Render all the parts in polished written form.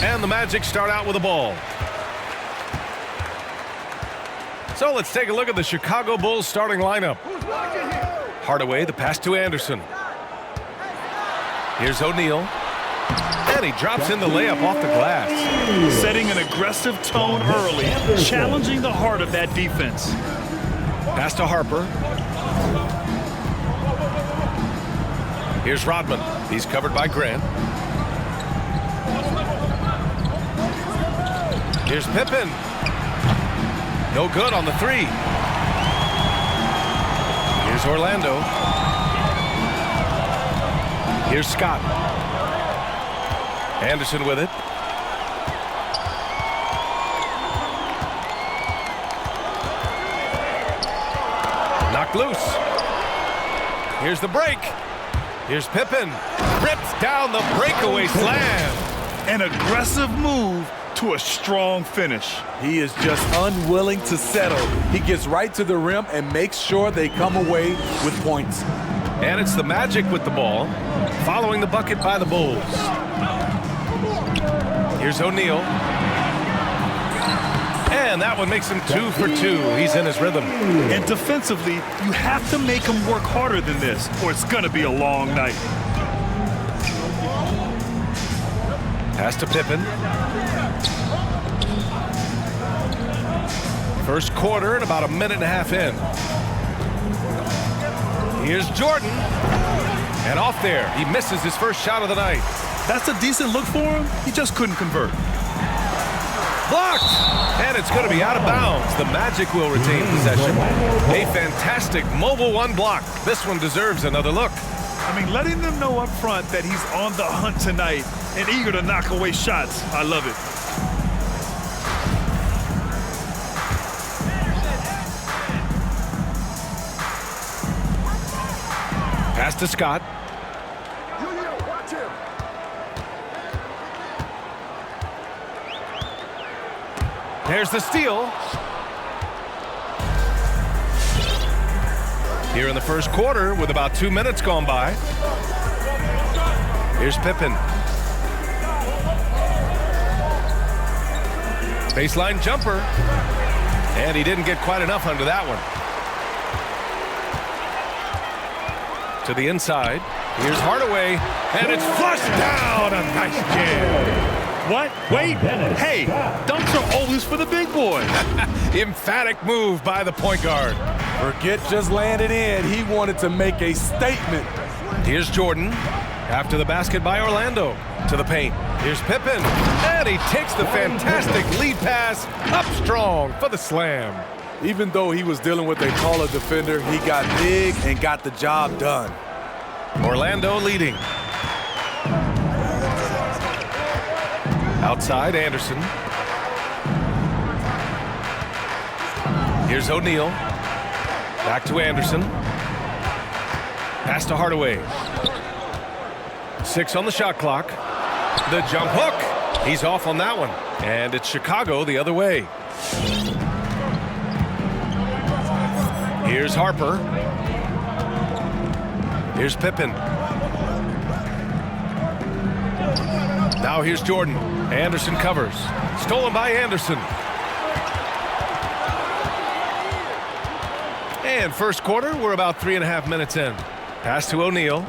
And the Magic start out with the ball. So let's take a look at the Chicago Bulls starting lineup. Hardaway, the pass to Anderson. Here's O'Neal. And he drops in the layup off the glass. Setting an aggressive tone early, challenging the heart of that defense. Pass to Harper. Here's Rodman. He's covered by Grant. Here's Pippen. No good on the three. Here's Orlando. Here's Scott. Anderson with it. Knocked loose. Here's the break. Here's Pippen. Rips down the breakaway slam. An aggressive move to a strong finish. He is just unwilling to settle. He gets right to the rim and makes sure they come away with points. And it's the Magic with the ball, following the bucket by the Bulls. Here's O'Neal. And that one makes him 2 for 2. He's in his rhythm. And defensively, you have to make him work harder than this, or it's going to be a long night. Pass to Pippen. First quarter and about a minute and a half in. Here's Jordan. And off there, he misses his first shot of the night. That's a decent look for him. He just couldn't convert. Blocked! And it's going to be out of bounds. The Magic will retain possession. A fantastic mobile one block. This one deserves another look. I mean, letting them know up front that he's on the hunt tonight and eager to knock away shots. I love it. Pass to Scott. There's the steal. Here in the first quarter with about 2 minutes gone by. Here's Pippen. Baseline jumper. And he didn't get quite enough under that one. To the inside. Here's Hardaway. And it's flushed down. A nice jam. What? Wait. Hey, dunks are always for the big boy. Emphatic move by the point guard. Forget just laying it in. He wanted to make a statement. Here's Jordan. After the basket by Orlando. To the paint. Here's Pippen. And he takes the fantastic lead pass up strong for the slam. Even though he was dealing with a taller defender, he got big and got the job done. Orlando leading. Outside, Anderson. Here's O'Neal. Back to Anderson. Pass to Hardaway. 6 on the shot clock. The jump hook. He's off on that one. And it's Chicago the other way. Here's Harper. Here's Pippen. Now here's Jordan. Anderson covers. Stolen by Anderson. And first quarter, we're about 3.5 minutes in. Pass to O'Neal.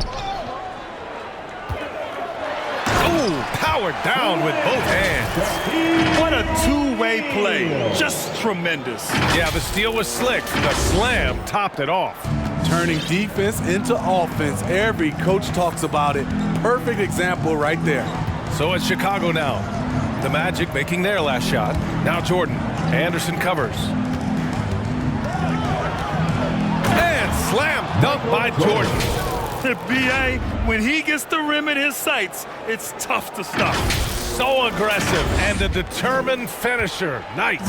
Oh, powered down with both hands. What a two-way play. Just tremendous. Yeah, the steal was slick. The slam topped it off. Turning defense into offense. Every coach talks about it. Perfect example right there. So it's Chicago now. The Magic making their last shot. Now Jordan. Anderson covers. And slam dunk by Jordan. B.A., when he gets the rim in his sights, it's tough to stop. So aggressive and a determined finisher. Nice.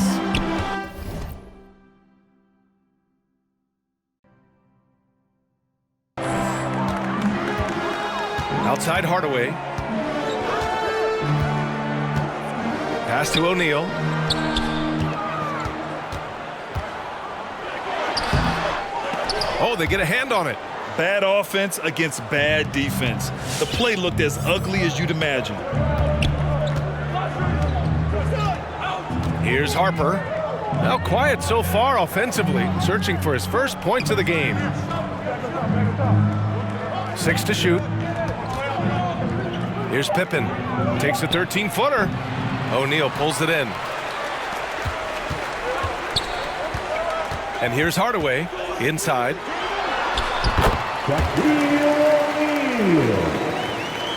Outside Hardaway. Pass to O'Neal. Oh, they get a hand on it. Bad offense against bad defense. The play looked as ugly as you'd imagine. Here's Harper. Now quiet so far offensively, searching for his first points of the game. 6 to shoot. Here's Pippen. Takes a 13-footer. O'Neal pulls it in. And here's Hardaway inside.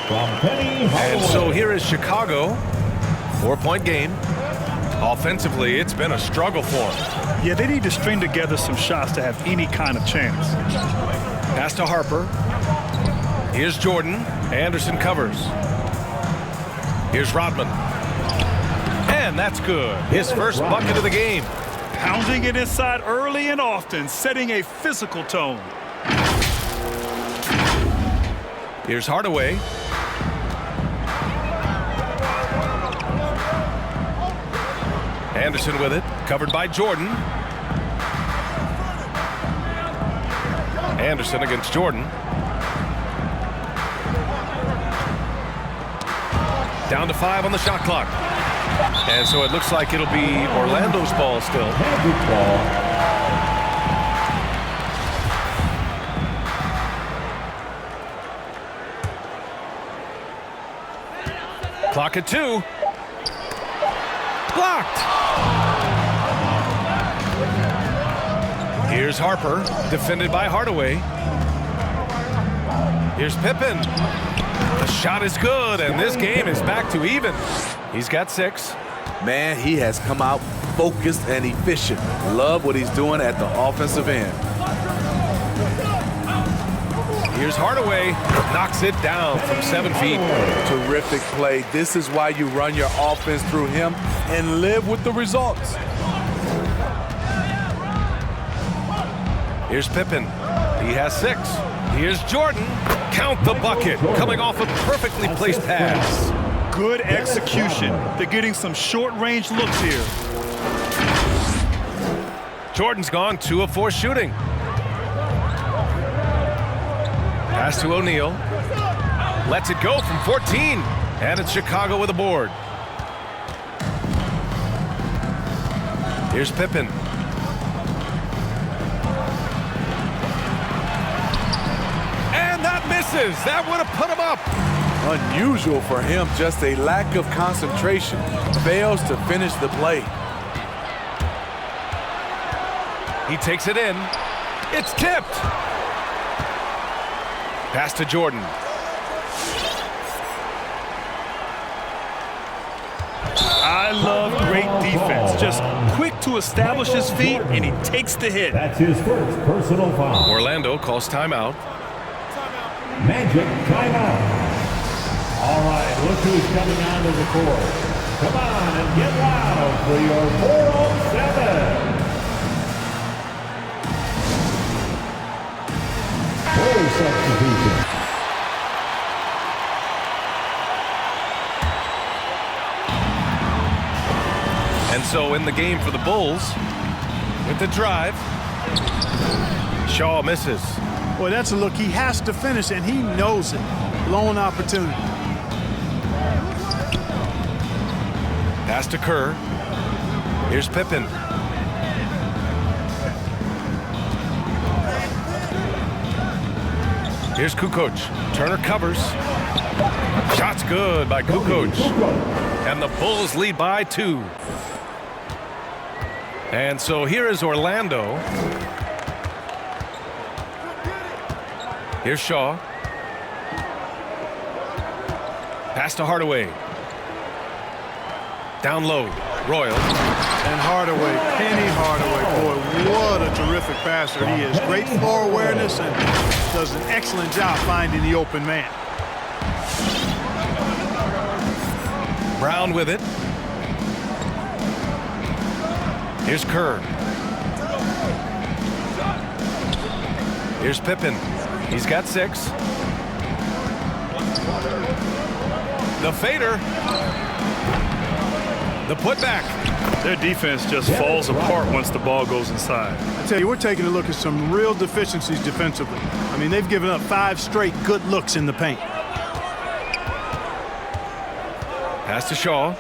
From Penny And so here is Chicago. 4-point game. Offensively, it's been a struggle for them. Yeah, they need to string together some shots to have any kind of chance. Pass to Harper. Here's Jordan. Anderson covers. Here's Rodman. And that's good. His first bucket of the game. Pounding it inside early and often, setting a physical tone. Here's Hardaway. Anderson with it, covered by Jordan. Anderson against Jordan. Down to 5 on the shot clock. And so it looks like it'll be Orlando's ball still. Clock at 2. Blocked. Here's Harper, defended by Hardaway. Here's Pippen. The shot is good, and this game is back to even. He's got 6. Man, he has come out focused and efficient. Love what he's doing at the offensive end. Here's Hardaway, knocks it down from 7 feet. Terrific play. This is why you run your offense through him and live with the results. Here's Pippen. He has 6. Here's Jordan. Count the bucket. Coming off a perfectly placed pass. Good execution. They're getting some short-range looks here. Jordan's gone 2 of 4 shooting. Pass to O'Neal. Lets it go from 14. And it's Chicago with a board. Here's Pippen. And that misses. That would have put him up. Unusual for him, just a lack of concentration. Fails to finish the play. He takes it in. It's tipped. Pass to Jordan. I love great defense. Just quick to establish his feet, and he takes the hit. That's his first personal foul. Orlando calls timeout. Magic timeout. All right, look who's coming onto the court. Come on and get loud for your 4-on-7. Full substitution. And so in the game for the Bulls, with the drive, Shaw misses. Boy, that's a look he has to finish, and he knows it. Blown opportunity. Pass to Kerr. Here's Pippen. Here's Kukoc. Turner covers. Shot's good by Kukoc. And the Bulls lead by 2. And so here is Orlando. Here's Shaw. Pass to Hardaway. Down low, Royal. And Hardaway, Penny Hardaway, boy, what a terrific passer he is. Great floor awareness and does an excellent job finding the open man. Brown with it. Here's Kerr. Here's Pippen. He's got 6. The fader. The putback. Their defense just falls apart once the ball goes inside. I tell you, we're taking a look at some real deficiencies defensively. I mean, they've given up 5 straight good looks in the paint. Pass to Shaw.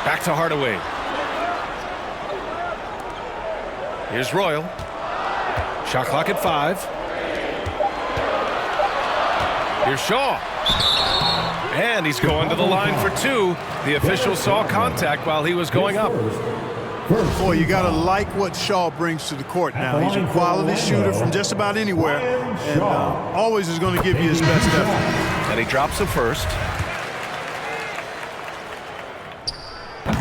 Back to Hardaway. Here's Royal. Shot clock at 5. Here's Shaw. And he's going to the line for 2. The official saw contact while he was going up. Boy, you got to like what Shaw brings to the court now. He's a quality shooter from just about anywhere, and always is going to give you his best effort. And he drops the first.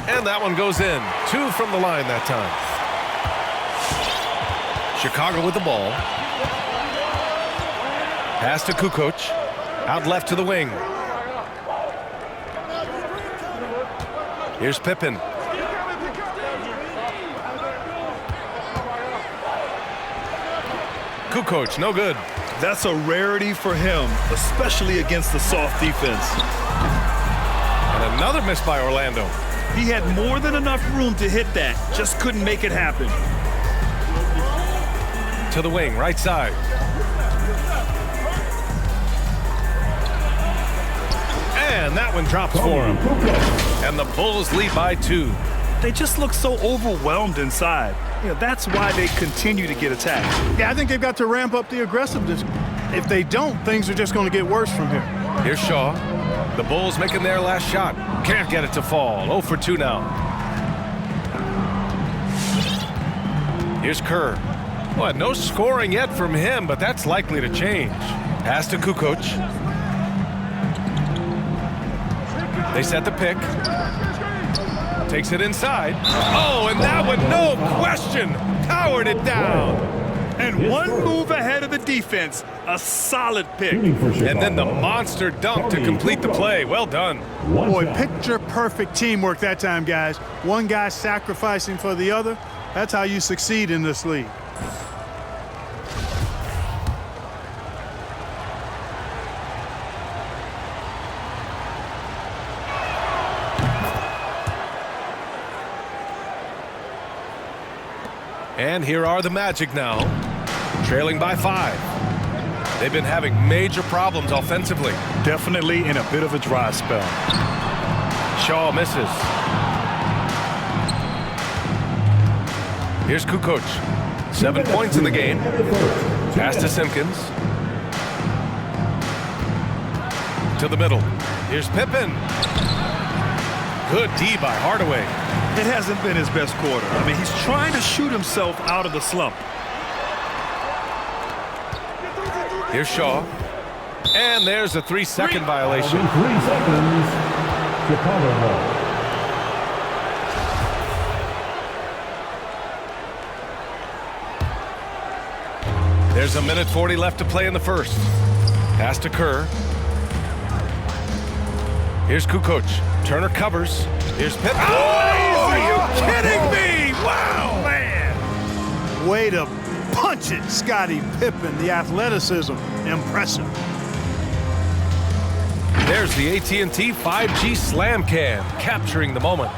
And that one goes in. 2 from the line that time. Chicago with the ball. Pass to Kukoc. Out left to the wing. Here's Pippen. Kukoc, no good. That's a rarity for him, especially against the soft defense. And another miss by Orlando. He had more than enough room to hit that, just couldn't make it happen. To the wing, right side. And that one drops for him. And the Bulls lead by 2. They just look so overwhelmed inside. You know, that's why they continue to get attacked. Yeah, I think they've got to ramp up the aggressiveness. If they don't, things are just going to get worse from here. Here's Shaw. The Bulls making their last shot. Can't get it to fall. 0 for 2 now. Here's Kerr. Well, no scoring yet from him, but that's likely to change. Pass to Kukoc. They set the pick. Takes it inside. Oh, and that one, no question, powered it down. And one move ahead of the defense, a solid pick. And then the monster dunk to complete the play. Well done. Boy, picture-perfect teamwork that time, guys. One guy sacrificing for the other. That's how you succeed in this league. And here are the Magic now, trailing by 5. They've been having major problems offensively. Definitely in a bit of a dry spell. Shaw misses. Here's Kukoc. 7 points in the game. Pass to Simpkins. To the middle. Here's Pippen. Good D by Hardaway. It hasn't been his best quarter. I mean, he's trying to shoot himself out of the slump. Here's Shaw. And there's a 3-second violation. 3 seconds. Chicago ball. There's a minute 40 left to play in the first. Pass to Kerr. Here's Kukoc. Turner covers. Here's Pippen. Oh, are you kidding me? Wow, man. Way to punch it, Scottie Pippen. The athleticism, impressive. There's the AT&T 5G Slam Can, capturing the moment.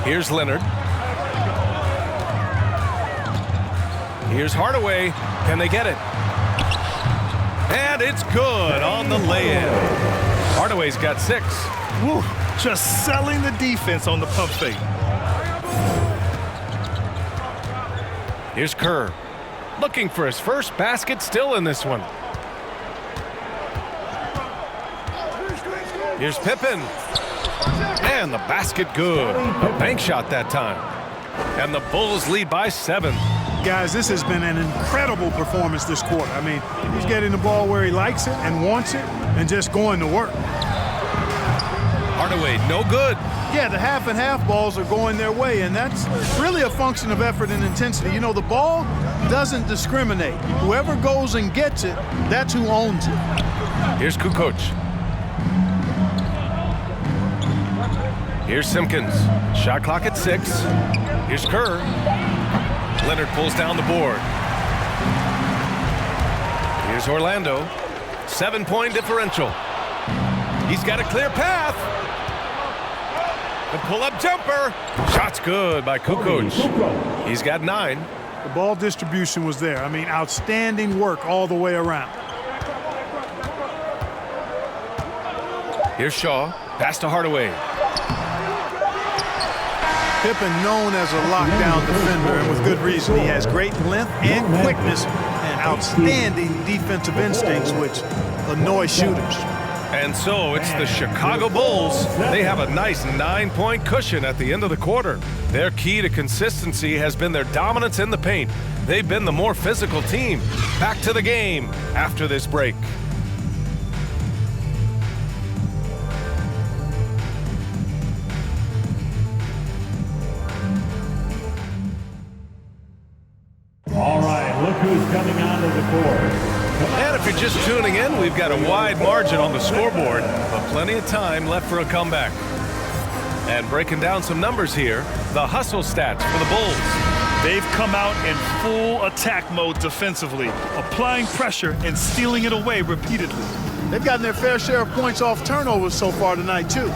Here's Leonard. Here's Hardaway. Can they get it? And it's good on the lay-in. Hardaway's got 6. Woo, just selling the defense on the pump fake. Here's Kerr. Looking for his first basket, still in this one. Here's Pippen. And the basket good. A bank shot that time. And the Bulls lead by 7. Guys, this has been an incredible performance this quarter. I mean, he's getting the ball where he likes it and wants it and just going to work. Hardaway, no good. Yeah, the half and half balls are going their way, and that's really a function of effort and intensity. You know, the ball doesn't discriminate. Whoever goes and gets it, that's who owns it. Here's Kukoc. Here's Simpkins. Shot clock at 6. Here's Kerr. Leonard pulls down the board. Here's Orlando. 7-point differential. He's got a clear path. The pull-up jumper. Shot's good by Kukoc. He's got 9. The ball distribution was there. I mean, outstanding work all the way around. Here's Shaw. Pass to Hardaway. Pippen known as a lockdown defender, and with good reason. He has great length and quickness and outstanding defensive instincts, which annoy shooters. And so it's the Chicago Bulls. They have a nice 9-point cushion at the end of the quarter. Their key to consistency has been their dominance in the paint. They've been the more physical team. Back to the game after this break. All right, look who's coming onto the court. And if you're just tuning in, we've got a wide margin on the scoreboard, but plenty of time left for a comeback. And breaking down some numbers here, the hustle stats for the Bulls. They've come out in full attack mode defensively, applying pressure and stealing it away repeatedly. They've gotten their fair share of points off turnovers so far tonight, too.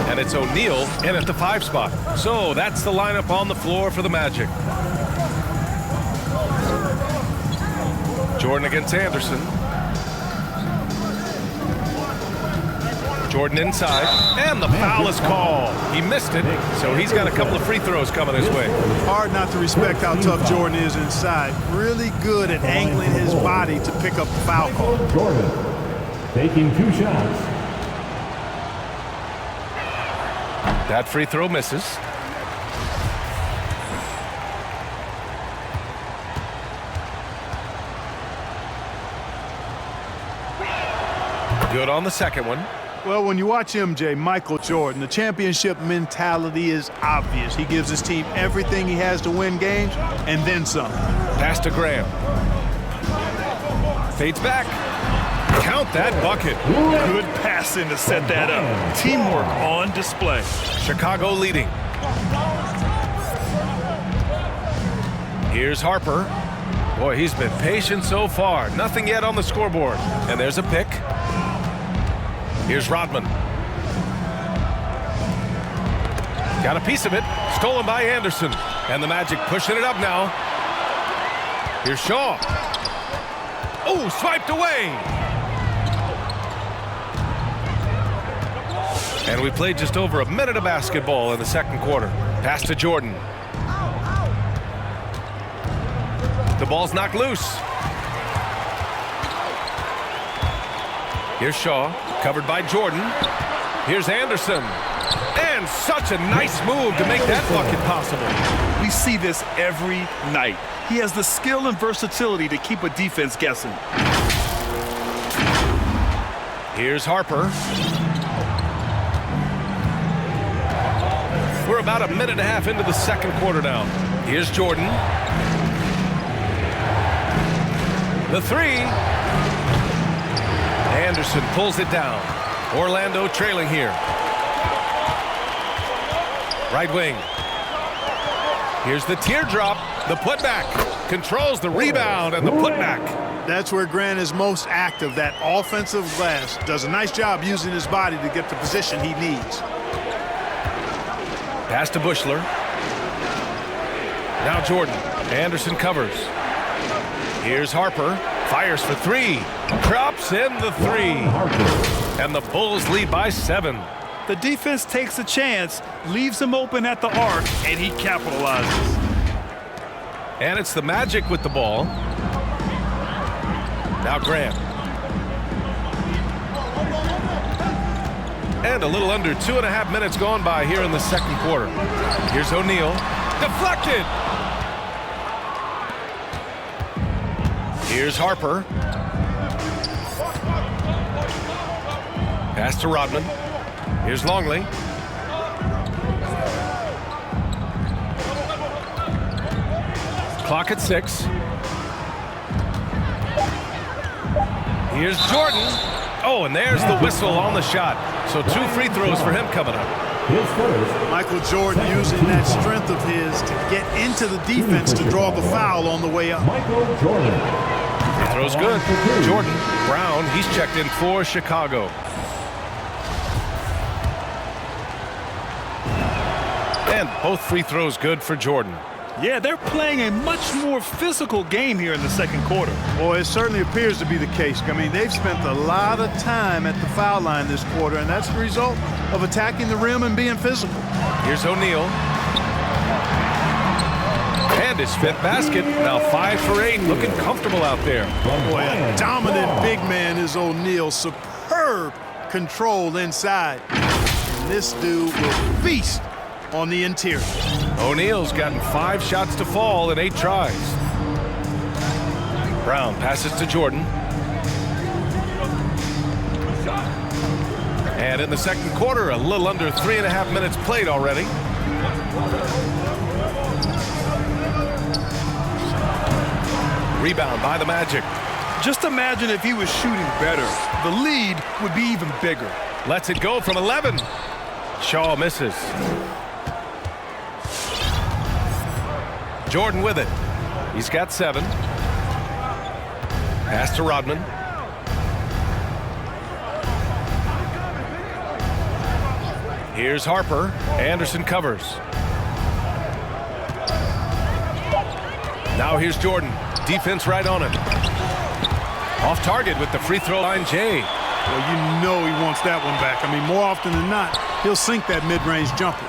And it's O'Neal in at the 5 spot. So that's the lineup on the floor for the Magic. Jordan against Anderson. Jordan inside, and the foul is called. He missed it, so he's got a couple of free throws coming his way. Hard not to respect how tough Jordan is inside. Really good at angling his body to pick up the foul call. Jordan taking 2 shots. That free throw misses. Good on the second one. Well, when you watch MJ, Michael Jordan, the championship mentality is obvious. He gives his team everything he has to win games, and then some. Pass to Graham. Fades back. Count that bucket. Good passing to set that up. Teamwork on display. Chicago leading. Here's Harper. Boy, he's been patient so far. Nothing yet on the scoreboard. And there's a pick. Here's Rodman. Got a piece of it. Stolen by Anderson. And the Magic pushing it up now. Here's Shaw. Oh, swiped away. And we played just over a minute of basketball in the second quarter. Pass to Jordan. The ball's knocked loose. Here's Shaw, covered by Jordan. Here's Anderson. And such a nice move to make that bucket possible. We see this every night. He has the skill and versatility to keep a defense guessing. Here's Harper. We're about a minute and a half into the second quarter now. Here's Jordan. The 3. Anderson pulls it down. Orlando trailing here. Right wing. Here's the teardrop. The putback. Controls the rebound and the putback. That's where Grant is most active, that offensive glass. Does a nice job using his body to get the position he needs. Pass to Bushler. Now Jordan. Anderson covers. Here's Harper. Fires for 3. Drops in the 3. And the Bulls lead by 7. The defense takes a chance, leaves him open at the arc, and he capitalizes. And it's the Magic with the ball. Now Graham. And a little under 2.5 minutes gone by here in the second quarter. Here's O'Neal. Deflected. Here's Harper. Pass to Rodman. Here's Longley. Clock at 6. Here's Jordan. Oh, and there's the whistle on the shot. So 2 free throws for him coming up. Michael Jordan using that strength of his to get into the defense to draw the foul on the way up. Michael Jordan. Throws good. Jordan. Brown, he's checked in for Chicago. And both free throws good for Jordan. Yeah, they're playing a much more physical game here in the second quarter. Well, it certainly appears to be the case. I mean, they've spent a lot of time at the foul line this quarter, and that's the result of attacking the rim and being physical. Here's O'Neal. And his fifth basket. Now 5 for 8, looking comfortable out there. Boy, a dominant big man is O'Neal. Superb control inside. And this dude will feast on the interior. O'Neal's gotten 5 shots to fall in 8 tries. Brown passes to Jordan. And in the second quarter, a little under 3.5 minutes played already. Rebound by the Magic. Just imagine if he was shooting better. The lead would be even bigger. Lets it go from 11. Shaw misses. Jordan with it. He's got 7. Pass to Rodman. Here's Harper. Anderson covers. Now here's Jordan. Defense right on it. Off target with the free throw line, Jay. Well, you know he wants that one back. I mean, more often than not, he'll sink that mid-range jumper.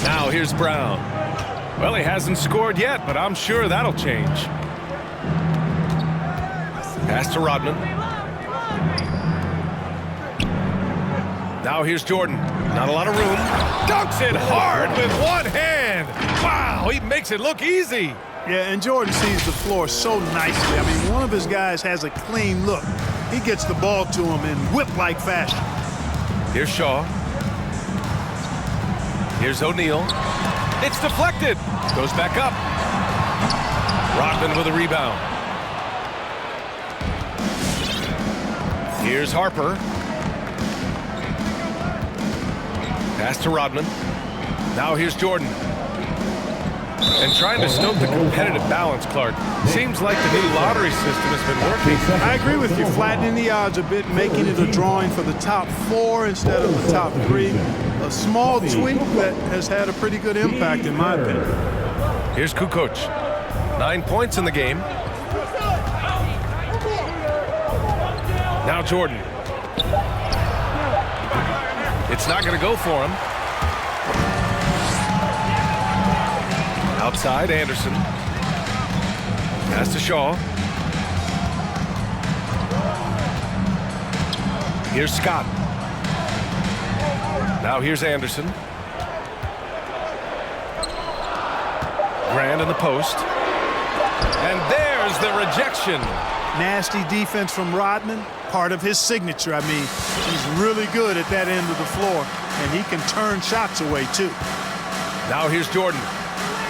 Now here's Brown. Well, he hasn't scored yet, but I'm sure that'll change. Pass to Rodman. Now here's Jordan. Not a lot of room. Dunks it hard with one hand. Wow, he makes it look easy. Yeah, and Jordan sees the floor so nicely. I mean, one of his guys has a clean look. He gets the ball to him in whip-like fashion. Here's Shaw. Here's O'Neal. It's deflected. Goes back up. Rodman with a rebound. Here's Harper. Pass to Rodman. Now here's Jordan. And trying to stoke the competitive balance, Clark. Seems like the new lottery system has been working. I agree with you. Flattening the odds a bit, making it a drawing for the top 4 instead of the top 3. A small tweak that has had a pretty good impact, in my opinion. Here's Kukoc. 9 points in the game. Now Jordan. It's not going to go for him. Outside, Anderson. Pass to Shaw. Here's Scott. Now here's Anderson. Grant in the post. And there's the rejection. Nasty defense from Rodman, part of his signature. I mean, he's really good at that end of the floor, and he can turn shots away, too. Now here's Jordan.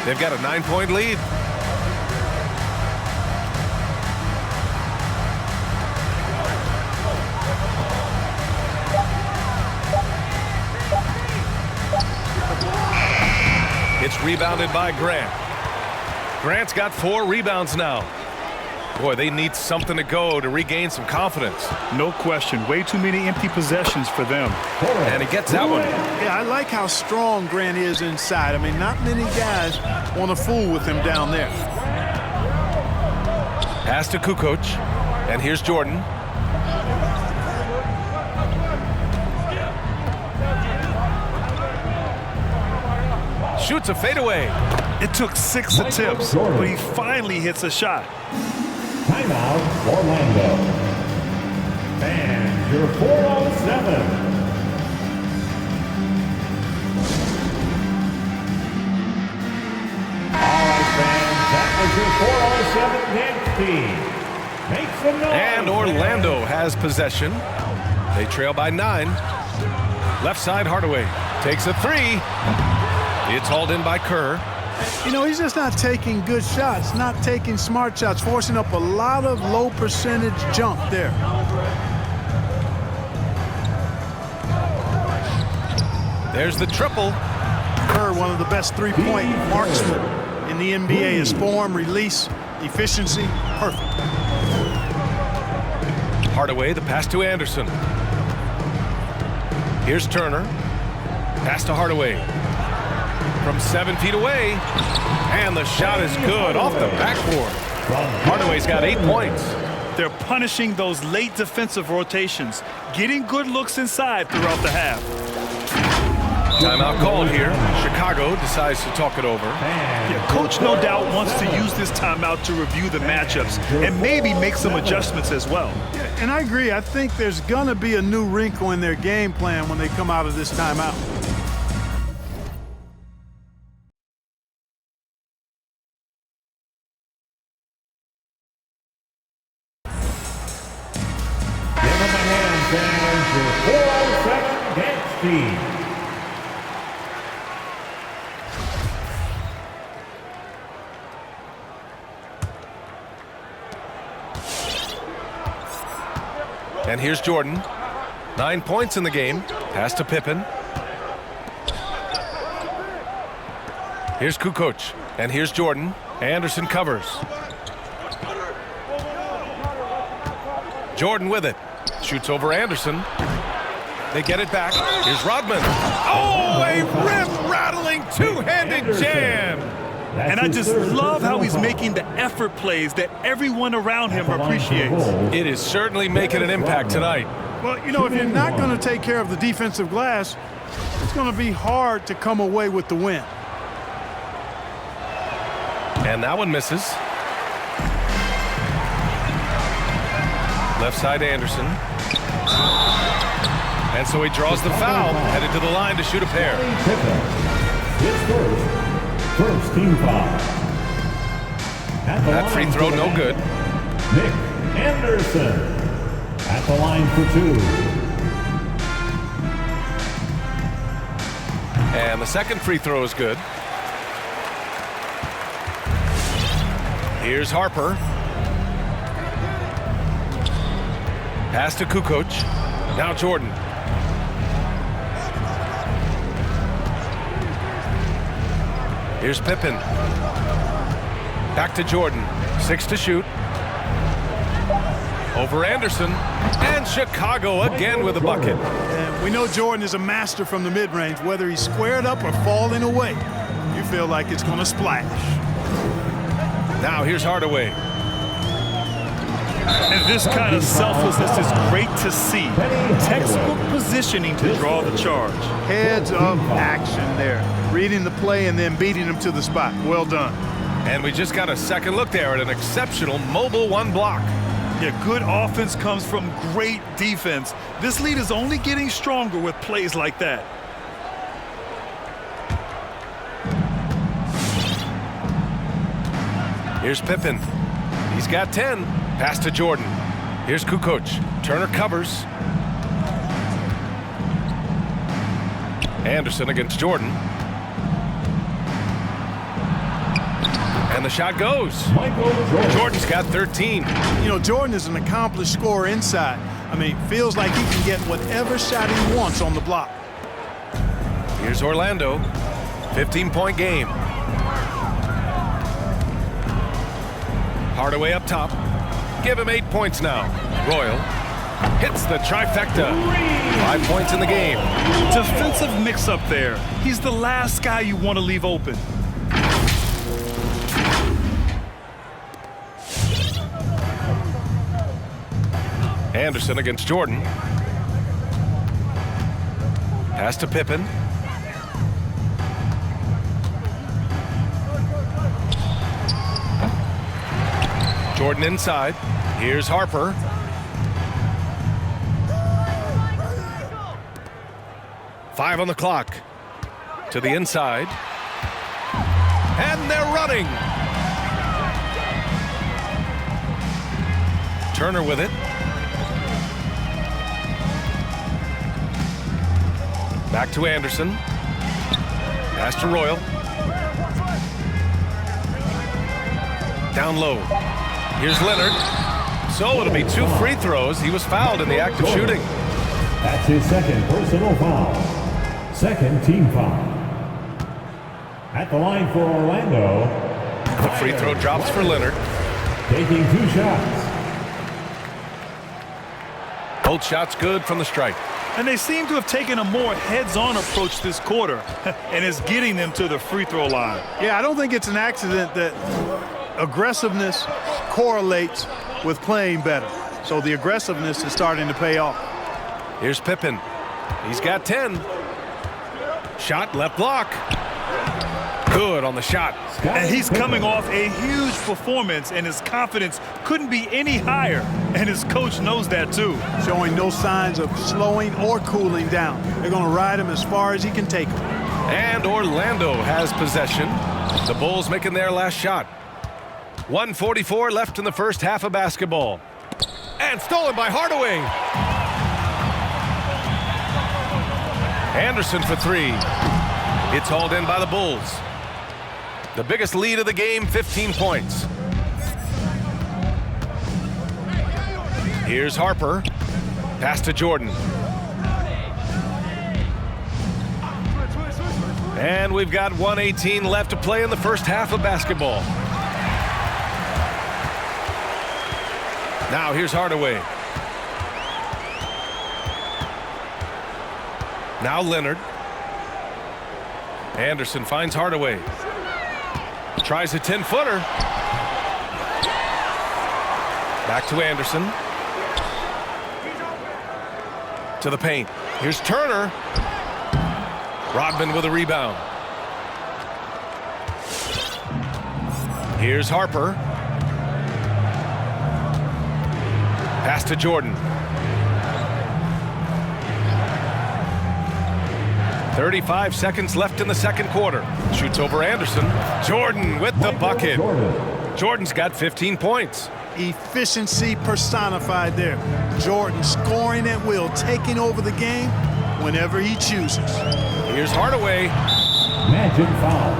They've got a 9-point lead. It's rebounded by Grant. Grant's got 4 rebounds now. Boy, they need something to go to regain some confidence. No question. Way too many empty possessions for them. And he gets that one. Yeah, I like how strong Grant is inside. I mean, not many guys want to fool with him down there. Pass to Kukoc. And here's Jordan. Shoots a fadeaway. It took 6 attempts, but he finally hits a shot. Timeout, Orlando. And your 4-on-7. All right, fans, that was your 4-on-7 dance team. Make some noise. And Orlando has possession. They trail by 9. Left side, Hardaway takes a 3. It's hauled in by Kerr. You know, he's just not taking good shots, not taking smart shots, forcing up a lot of low percentage jump there. There's the triple. Kerr, one of the best three-point marksmen in the NBA. His form, release, efficiency, perfect. Hardaway, the pass to Anderson. Here's Turner. Pass to Hardaway. From 7 feet away. And the shot is good off the backboard. Hardaway's got 8 points. They're punishing those late defensive rotations, getting good looks inside throughout the half. Timeout called here. Chicago decides to talk it over. Yeah, coach no doubt wants to use this timeout to review the matchups and maybe make some adjustments as well. Yeah, and I agree. I think there's going to be a new wrinkle in their game plan when they come out of this timeout. Give them a hand, fans, your 407 dance team. And here's Jordan. 9 points in the game. Pass to Pippen. Here's Kukoc. And here's Jordan. Anderson covers. Jordan with it. Shoots over Anderson. They get it back. Here's Rodman. Oh, a rim-rattling two-handed jam. And I just love how he's making the effort plays that everyone around him appreciates. It is certainly making an impact tonight. Well, you know, if you're not going to take care of the defensive glass, it's going to be hard to come away with the win. And that one misses. Left side Anderson. And so he draws the foul, headed to the line to shoot a pair. First team foul. That free throw no good. Nick Anderson at the line for 2. And the second free throw is good. Here's Harper. Pass to Kukoc. Now Jordan. Here's Pippen. Back to Jordan. 6 to shoot. Over Anderson. And Chicago again with a bucket. And we know Jordan is a master from the mid-range. Whether he's squared up or falling away, you feel like it's going to splash. Now here's Hardaway. And this kind of selflessness is great to see. Textbook positioning to draw the charge. Heads of action there. Reading the play and then beating him to the spot. Well done. And we just got a second look there at an exceptional mobile one block. Yeah, good offense comes from great defense. This lead is only getting stronger with plays like that. Here's Pippen. He's got 10. Pass to Jordan. Here's Kukoc. Turner covers. Anderson against Jordan. And the shot goes. Jordan's got 13. You know, Jordan is an accomplished scorer inside. I mean, feels like he can get whatever shot he wants on the block. Here's Orlando. 15-point game. Hardaway up top. Give him 8 points now. Royal hits the trifecta. 5 points in the game. Defensive mix-up there. He's the last guy you want to leave open. Anderson against Jordan. Pass to Pippen. Jordan inside. Here's Harper. Five on the clock. To the inside. And they're running. Turner with it. Back to Anderson. Pass to Royal. Down low. Here's Leonard. So it'll be 2 free throws. He was fouled in the act of shooting. That's his second personal foul. Second team foul. At the line for Orlando. The free throw drops for Leonard. Taking 2 shots. Both shots good from the stripe. And they seem to have taken a more heads-on approach this quarter, and it's getting them to the free throw line. Yeah, I don't think it's an accident that aggressiveness correlates with playing better. So the aggressiveness is starting to pay off. Here's Pippen. He's got 10. Shot, left block. Good on the shot. And he's coming off a huge performance, and his confidence couldn't be any higher. And his coach knows that too. Showing no signs of slowing or cooling down. They're going to ride him as far as he can take him. And Orlando has possession. The Bulls making their last shot. 1:44 left in the first half of basketball. And stolen by Hardaway. Anderson for three. It's hauled in by the Bulls. The biggest lead of the game, 15 points. Here's Harper. Pass to Jordan. And we've got 1:18 left to play in the first half of basketball. Now here's Hardaway. Now Leonard. Anderson finds Hardaway. Tries a 10-footer. Back to Anderson. To the paint. Here's Turner. Rodman with a rebound. Here's Harper. Pass to Jordan. 35 seconds left in the second quarter. Shoots over Anderson. Jordan with the bucket. Jordan's got 15 points. Efficiency personified there. Jordan scoring at will, taking over the game whenever he chooses. Here's Hardaway. Magic foul.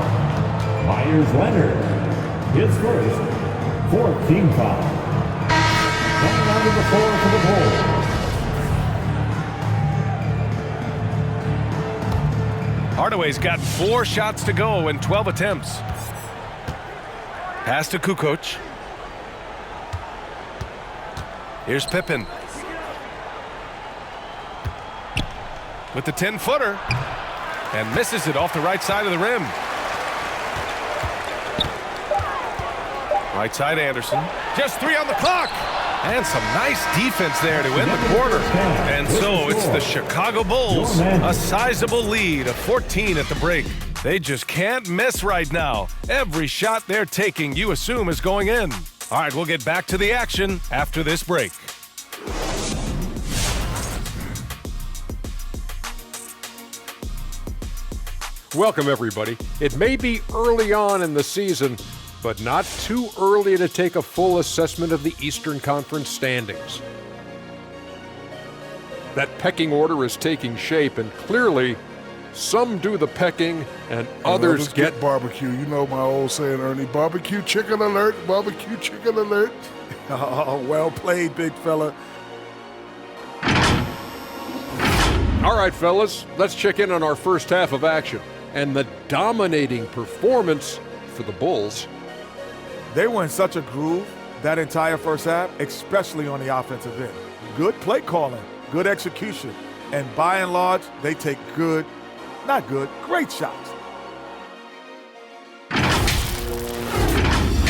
Myers-Leonard. His first, 4th team foul. Coming onto the floor for the Bulls. Hardaway's got 4 shots to go in 12 attempts. Pass to Kukoc. Here's Pippen. With the 10-footer. And misses it off the right side of the rim. Right side Anderson. Just 3 on the clock. And some nice defense there to end the quarter. And so it's the Chicago Bulls, a sizable lead of 14 at the break. They just can't miss right now. Every shot they're taking, you assume, is going in. All right, we'll get back to the action after this break. Welcome, everybody. It may be early on in the season, but not too early to take a full assessment of the Eastern Conference standings. That pecking order is taking shape, and clearly, some do the pecking and others get barbecue. You know my old saying, Ernie, barbecue chicken alert, barbecue chicken alert. Oh, well played, big fella. All right, fellas, let's check in on our first half of action and the dominating performance for the Bulls. They were in such a groove that entire first half, especially on the offensive end. Good play calling, good execution, and by and large, they take great shots.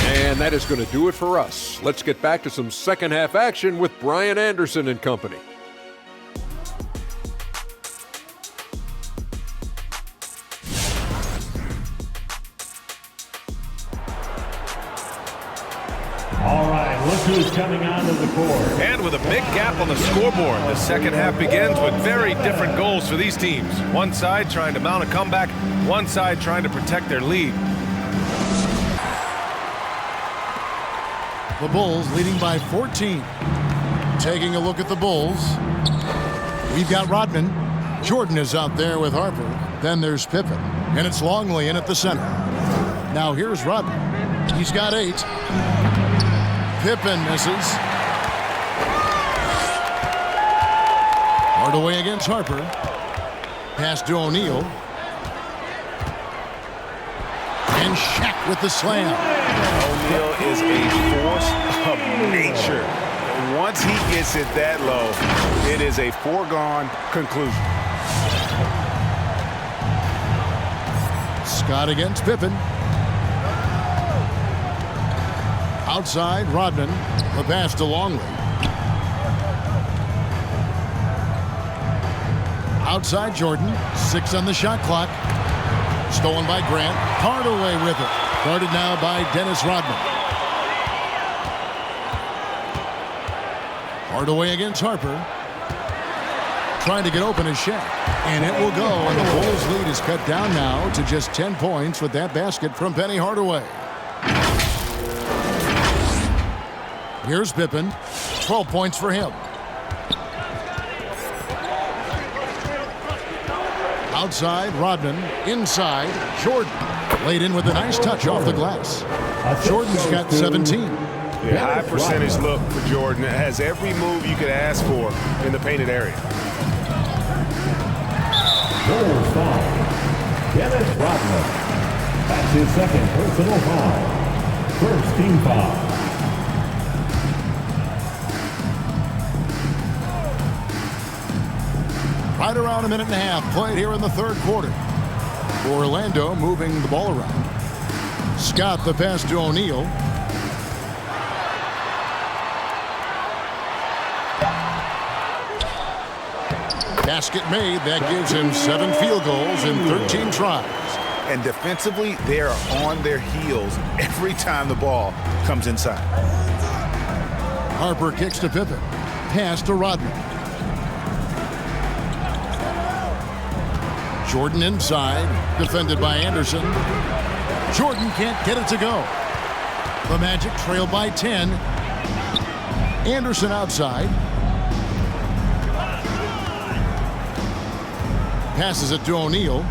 And that is going to do it for us. Let's get back to some second half action with Brian Anderson and company. All right, look who's coming onto the court. And with a big gap on the scoreboard, the second half begins with very different goals for these teams. One side trying to mount a comeback, one side trying to protect their lead. The Bulls leading by 14. Taking a look at the Bulls. We've got Rodman. Jordan is out there with Harper. Then there's Pippen. And it's Longley in at the center. Now here's Rodman. He's got 8. Pippen misses. Hardaway against Harper. Pass to O'Neal. And Shaq with the slam. O'Neal is a force of nature. Once he gets it that low, it is a foregone conclusion. Scott against Pippen. Outside, Rodman. The pass to Longley. Outside, Jordan. 6 on the shot clock. Stolen by Grant. Hardaway with it. Guarded now by Dennis Rodman. Hardaway against Harper. Trying to get open is Shaq. And it will go, and the Bulls' lead is cut down now to just 10 points with that basket from Penny Hardaway. Here's Pippen. 12 points for him. Outside, Rodman. Inside, Jordan. Laid in with a nice touch off the glass. Jordan's got 17. Yeah, high percentage look for Jordan. It has every move you could ask for in the painted area. Bulls foul. Dennis Rodman. That's his second personal foul. First team foul. Right around a minute and a half played here in the third quarter. Orlando moving the ball around. Scott the pass to O'Neal. Basket made. That gives him 7 field goals in 13 tries. And defensively, they are on their heels every time the ball comes inside. Harper kicks to Pippen. Pass to Rodman. Jordan inside. Defended by Anderson. Jordan can't get it to go. The Magic trail by 10. Anderson outside. Passes it to O'Neal.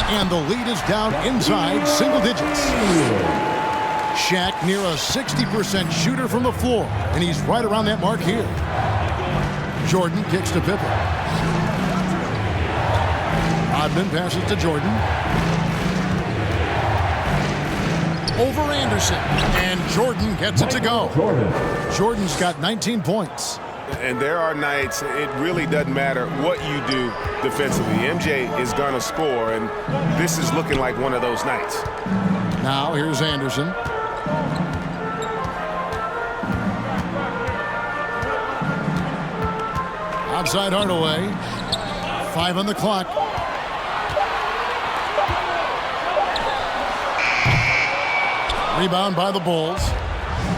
And the lead is down inside single digits. Shaq near a 60% shooter from the floor, and he's right around that mark here. Jordan kicks to Pippen. Rodman passes to Jordan. Over Anderson, and Jordan gets it to go. Jordan's got 19 points. And there are nights it really doesn't matter what you do defensively. MJ is going to score, and this is looking like one of those nights. Now here's Anderson. Outside Hardaway. 5 on the clock. Rebound by the Bulls.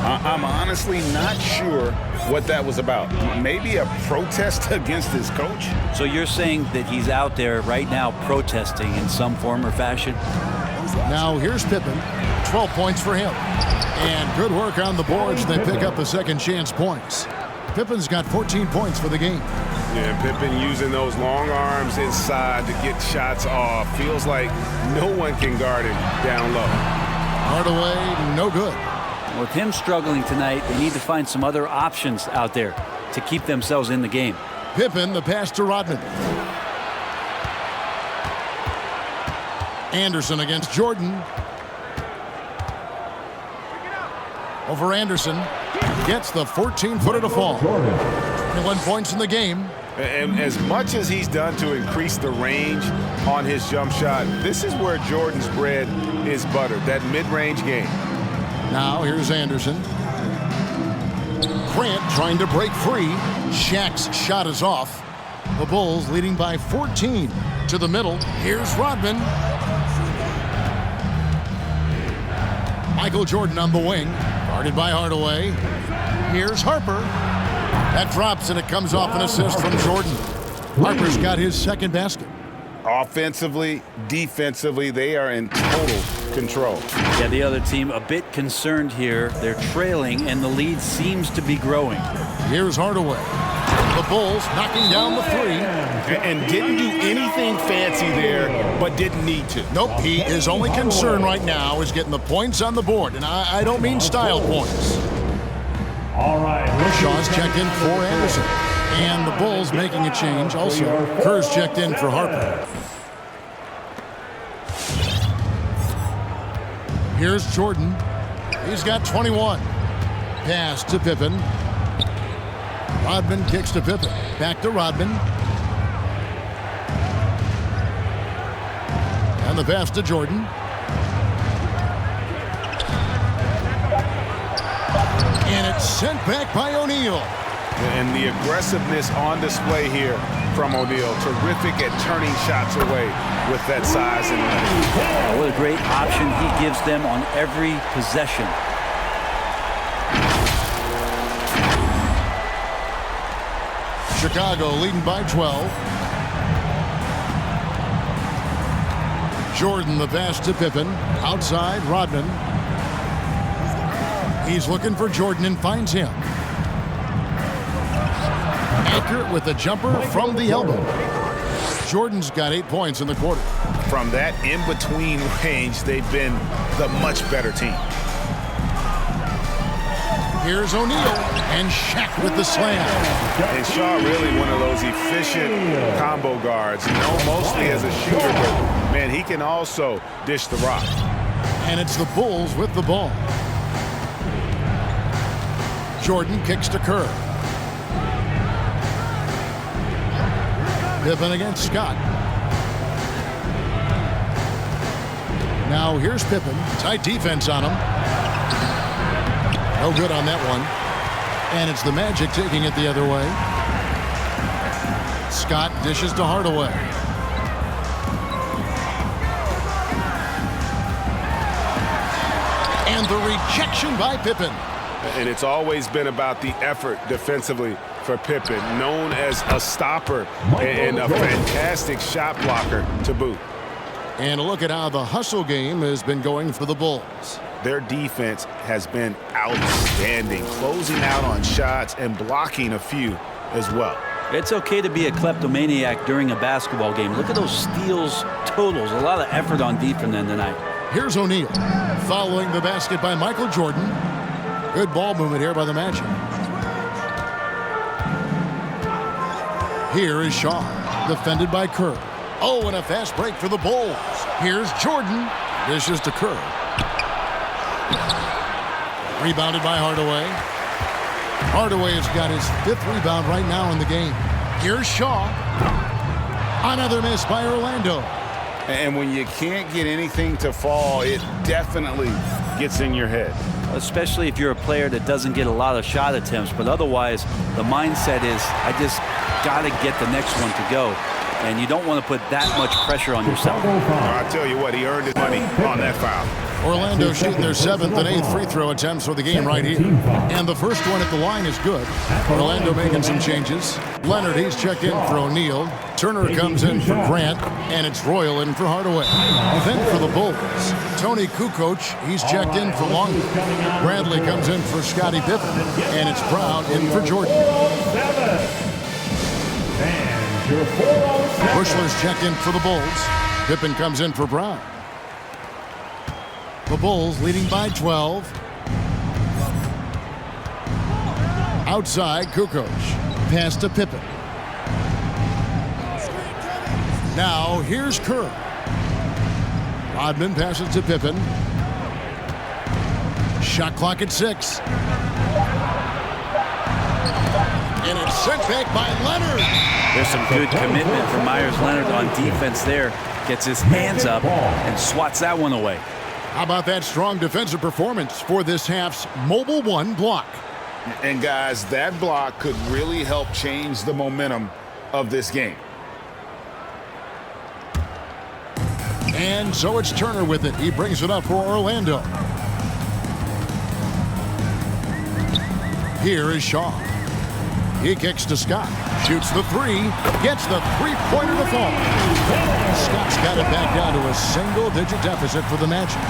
I'm honestly not sure what that was about. Maybe a protest against his coach? So you're saying that he's out there right now protesting in some form or fashion? Now here's Pippen. 12 points for him. And good work on the boards. They pick up the second chance points. Pippen's got 14 points for the game. Yeah, Pippen using those long arms inside to get shots off. Feels like no one can guard him down low. Hardaway, no good. With him struggling tonight, they need to find some other options out there to keep themselves in the game. Pippen, the pass to Rodman. Anderson against Jordan. Over Anderson. Gets the 14-footer to fall. 21 points in the game. And as much as he's done to increase the range on his jump shot, this is where Jordan's bread is buttered, that mid-range game. Now here's Anderson. Grant trying to break free. Shaq's shot is off. The Bulls leading by 14 to the middle. Here's Rodman. Michael Jordan on the wing. Guarded by Hardaway. Here's Harper. That drops and it comes off an assist from Jordan. Harper's got his second basket. Offensively, defensively, they are in total control. Yeah, the other team a bit concerned here. They're trailing and the lead seems to be growing. Here's Hardaway. The Bulls knocking down the 3. And didn't do anything fancy there, but didn't need to. Nope, his only concern right now is getting the points on the board. And I don't mean style points. All right. Shaw's checked in for Anderson. And the Bulls making a change also. Kerr's checked in for Harper. Here's Jordan. He's got 21. Pass to Pippen. Rodman kicks to Pippen. Back to Rodman. And the pass to Jordan. And it's sent back by O'Neal. And the aggressiveness on display here from O'Neal. Terrific at turning shots away with that size and length. What a great option he gives them on every possession. Chicago leading by 12. Jordan the pass to Pippen. Outside, Rodman. He's looking for Jordan and finds him. Accurate with a jumper from the elbow. Jordan's got 8 points in the quarter. From that in-between range, they've been the much better team. Here's O'Neal and Shaq with the slam. And Shaw really one of those efficient combo guards, known mostly as a shooter, but man, he can also dish the rock. And it's the Bulls with the ball. Jordan kicks to Kerr. Pippen against Scott. Now here's Pippen. Tight defense on him. No good on that one. And it's the Magic taking it the other way. Scott dishes to Hardaway. And the rejection by Pippen. And it's always been about the effort defensively for Pippen, known as a stopper and a fantastic shot blocker to boot. And a look at how the hustle game has been going for the Bulls. Their defense has been outstanding, closing out on shots and blocking a few as well. It's okay to be a kleptomaniac during a basketball game. Look at those steals totals. A lot of effort on defense tonight. Here's O'Neal following the basket by Michael Jordan. Good ball movement here by the Magic. Here is Shaw, defended by Kerr. Oh, and a fast break for the Bulls. Here's Jordan. Dishes to Kerr. Rebounded by Hardaway. Hardaway has got his 5th rebound right now in the game. Here's Shaw. Another miss by Orlando. And when you can't get anything to fall, it definitely gets in your head. Especially if you're a player that doesn't get a lot of shot attempts, but otherwise the mindset is, I just got to get the next one to go. And you don't want to put that much pressure on yourself. I'll tell you what, he earned his money on that foul. Orlando shooting their 7th and 8th free throw attempts for the game right here. And the first one at the line is good. Orlando making some changes. Leonard, he's checked in for O'Neal. Turner comes in for Grant. And it's Royal in for Hardaway. Then for the Bulls, Toni Kukoc, he's checked in for Longley. Bradley comes in for Scottie Pippen. And it's Brown in for Jordan. Bushler's checked in for the Bulls. Pippen comes in for Brown. The Bulls leading by 12. Outside, Kukoc. Pass to Pippen. Now, here's Kerr. Rodman passes to Pippen. Shot clock at 6. And it's sent back by Leonard. There's some good commitment from Myers Leonard on defense there. Gets his hands up and swats that one away. How about that strong defensive performance for this half's Mobile One block? And guys, that block could really help change the momentum of this game. And so it's Turner with it. He brings it up for Orlando. Here is Shaw. He kicks to Scott. Shoots the 3. Gets the 3-pointer to fall. Scott's got it back down to a single-digit deficit for the Magic.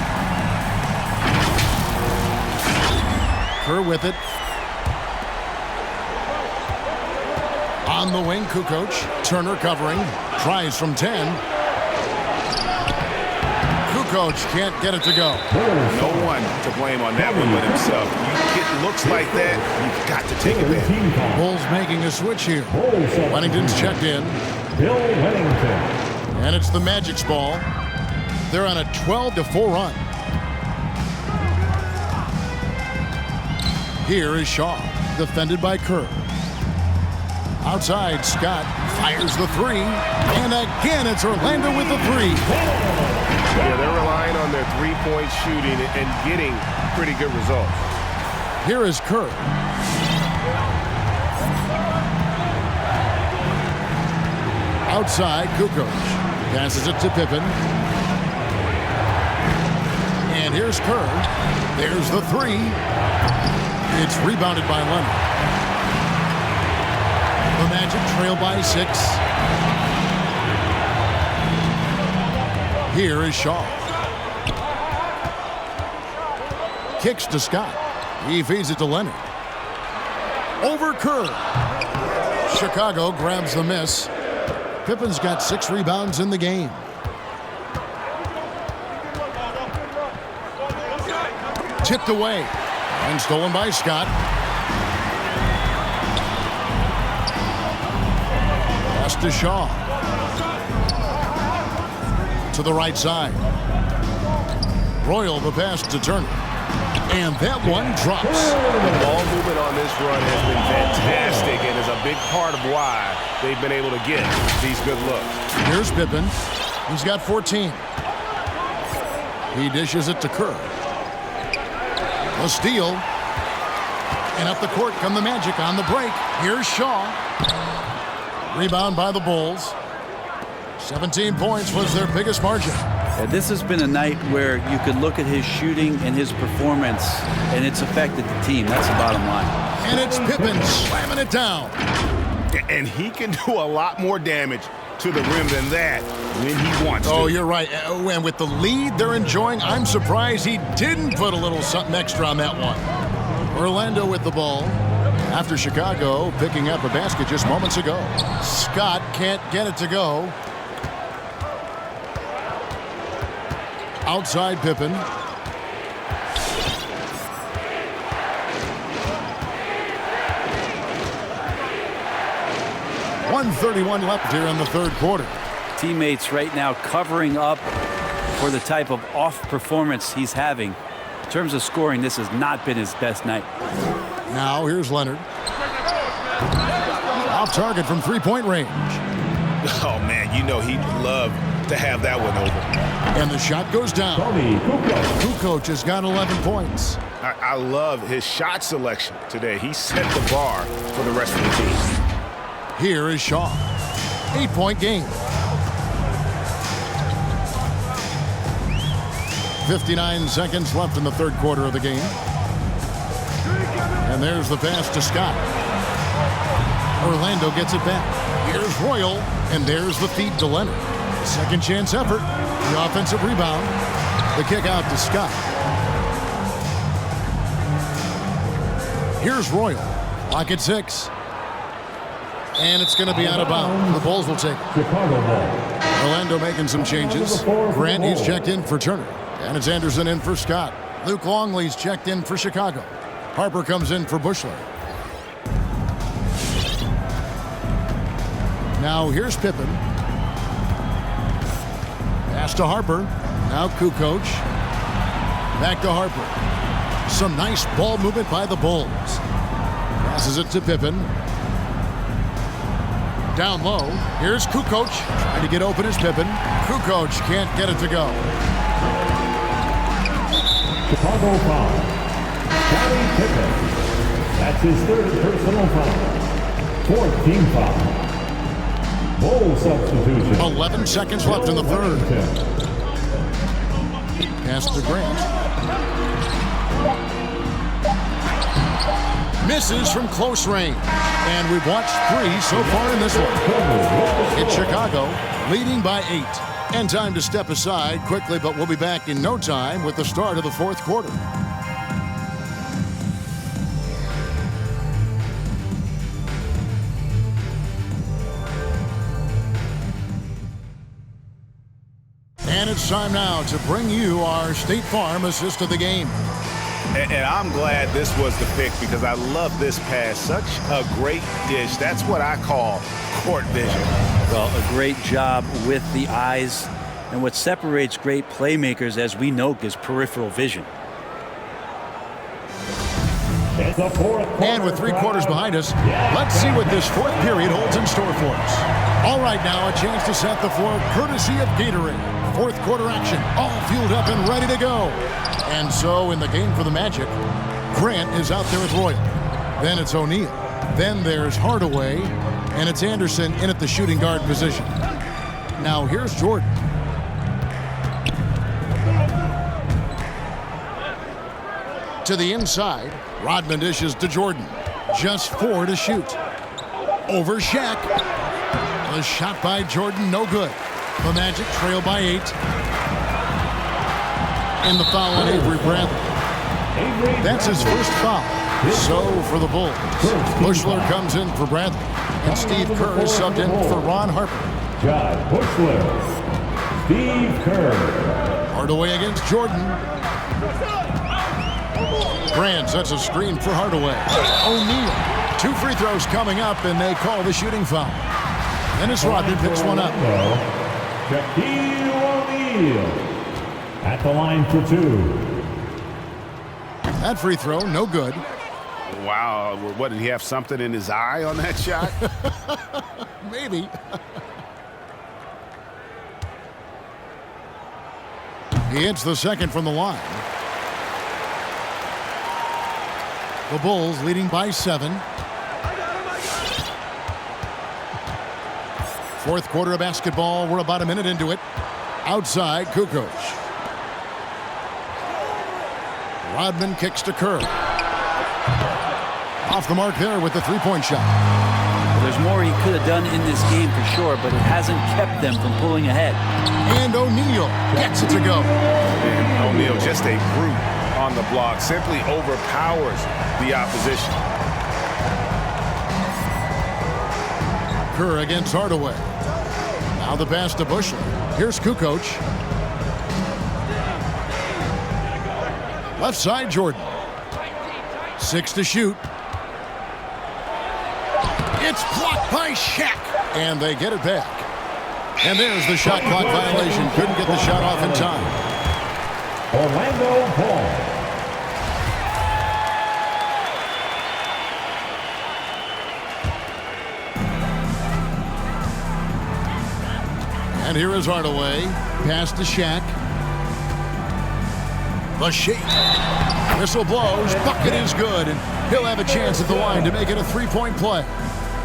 Kerr with it. On the wing, Kukoc. Turner covering. Tries from 10. Kukoc can't get it to go. No one to blame on that one but himself. You get looks like that, you've got to take advantage. Bulls making a switch here. Wennington's checked in. Bill Wennington. And it's the Magic's ball. They're on a 12-4 run. Here is Shaw, defended by Kerr. Outside, Scott fires the three. And again, it's Orlando with the three. Yeah, they're relying on their three-point shooting and getting pretty good results. Here is Kerr. Outside, Kukoc passes it to Pippen. And here's Kerr. There's the three. It's rebounded by Leonard. The Magic trail by 6. Here is Shaw. Kicks to Scott. He feeds it to Leonard. Over Kerr. Chicago grabs the miss. Pippen's got 6 rebounds in the game. Tipped away and stolen by Scott. Pass to Shaw. To the right side. Royal the pass to Turner. And that one drops. The ball movement on this run has been fantastic and is a big part of why they've been able to get these good looks. Here's Pippen. He's got 14. He dishes it to Kerr. A steal. And up the court come the Magic on the break. Here's Shaw. Rebound by the Bulls. 17 points was their biggest margin. Yeah, this has been a night where you could look at his shooting and his performance, and it's affected the team. That's the bottom line. And it's Pippen slamming it down. And he can do a lot more damage to the rim than that when he wants to. Oh, you're right. And with the lead they're enjoying, I'm surprised he didn't put a little something extra on that one. Orlando with the ball after Chicago picking up a basket just moments ago. Scott can't get it to go. Outside Pippen. .131 left here in the third quarter. Teammates right now covering up for the type of off performance he's having. In terms of scoring, this has not been his best night. Now here's Leonard. Off target from three-point range. Oh, man, you know he'd love to have that one over. And the shot goes down. Toni Kukoc has got 11 points. I love his shot selection today. He set the bar for the rest of the team. Here is Shaw. 8-point game. 59 seconds left in the third quarter of the game. And there's the pass to Scott. Orlando gets it back. Here's Royal, and there's the feed to Leonard. Second chance effort. The offensive rebound. The kick out to Scott. Here's Royal. Clock at 6. And it's going to be out of bounds. The Bulls will take it. Chicago ball. Orlando making some changes. Grant, he's checked in for Turner. And it's Anderson in for Scott. Luke Longley's checked in for Chicago. Harper comes in for Bushler. Now here's Pippen. Pass to Harper. Now Kukoc. Back to Harper. Some nice ball movement by the Bulls. Passes it to Pippen. Down low. Here's Kukoc. Trying to get open is Pippen. Kukoc can't get it to go. Chicago foul. Scottie Pippen. That's his third personal foul. Fourth team foul. Bull substitution. 11 seconds left in the third. Pass to Grant. Misses from close range. And we've watched 3 so far in this one. It's Chicago leading by 8. And time to step aside quickly, but we'll be back in no time with the start of the fourth quarter. And it's time now to bring you our State Farm assist of the game. And I'm glad this was the pick because I love this pass. Such a great dish. That's what I call court vision. Well, a great job with the eyes. And what separates great playmakers, as we know, is peripheral vision. the fourth quarter. And with 3 quarters behind us, let's see what this fourth period holds in store for us. All right, now a chance to set the floor courtesy of Gatorade. Fourth quarter action, all fueled up and ready to go. And so in the game for the Magic, Grant is out there with Royal. Then it's O'Neal. Then there's Hardaway. And it's Anderson in at the shooting guard position. Now here's Jordan. To the inside, Rodman dishes to Jordan. Just 4 to shoot. Over Shaq. The shot by Jordan, no good. The Magic trail by 8. And the foul on Avery Bradley. That's his first foul. So for the Bulls, Bushler comes in for Bradley. And Steve Kerr is subbed in for Ron Harper. John Bushler. Steve Kerr. Hardaway against Jordan. Grant sets a screen for Hardaway. O'Neal. 2 free throws coming up, and they call the shooting foul. And it's Rodman picks one up. Shaquille O'Neal at the line for 2. That free throw, no good. Wow, what, did he have something in his eye on that shot? Maybe. He hits the second from the line. The Bulls leading by 7. Fourth quarter of basketball. We're about a minute into it. Outside, Kukoc. Rodman kicks to Kerr. Off the mark there with the 3-point shot. Well, there's more he could have done in this game for sure, but it hasn't kept them from pulling ahead. And O'Neal gets it to go. And O'Neal, just a brute on the block, simply overpowers the opposition. Kerr against Hardaway. Now the pass to Bushler. Here's Kukoc. Left side, Jordan. 6 to shoot. It's blocked by Shaq. And they get it back. And there's the shot clock violation. Couldn't get the shot off in time. Orlando Paul. And here is Hardaway. Pass to Shaq. The shake. Whistle blows. Bucket is good. And he'll have a chance at the line to make it a 3-point play.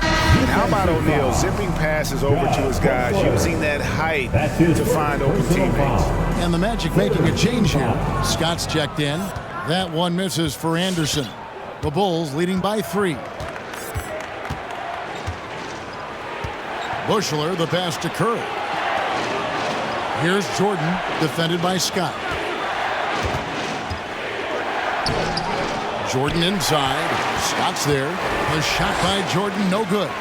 And how about O'Neal zipping passes over to his guys, using that height to find open teammates. And the Magic making a change here. Scott's checked in. That one misses for Anderson. The Bulls leading by 3. Bushler, the pass to Kerr. Here's Jordan, defended by Scott. Jordan inside. Scott's there. The shot by Jordan, no good.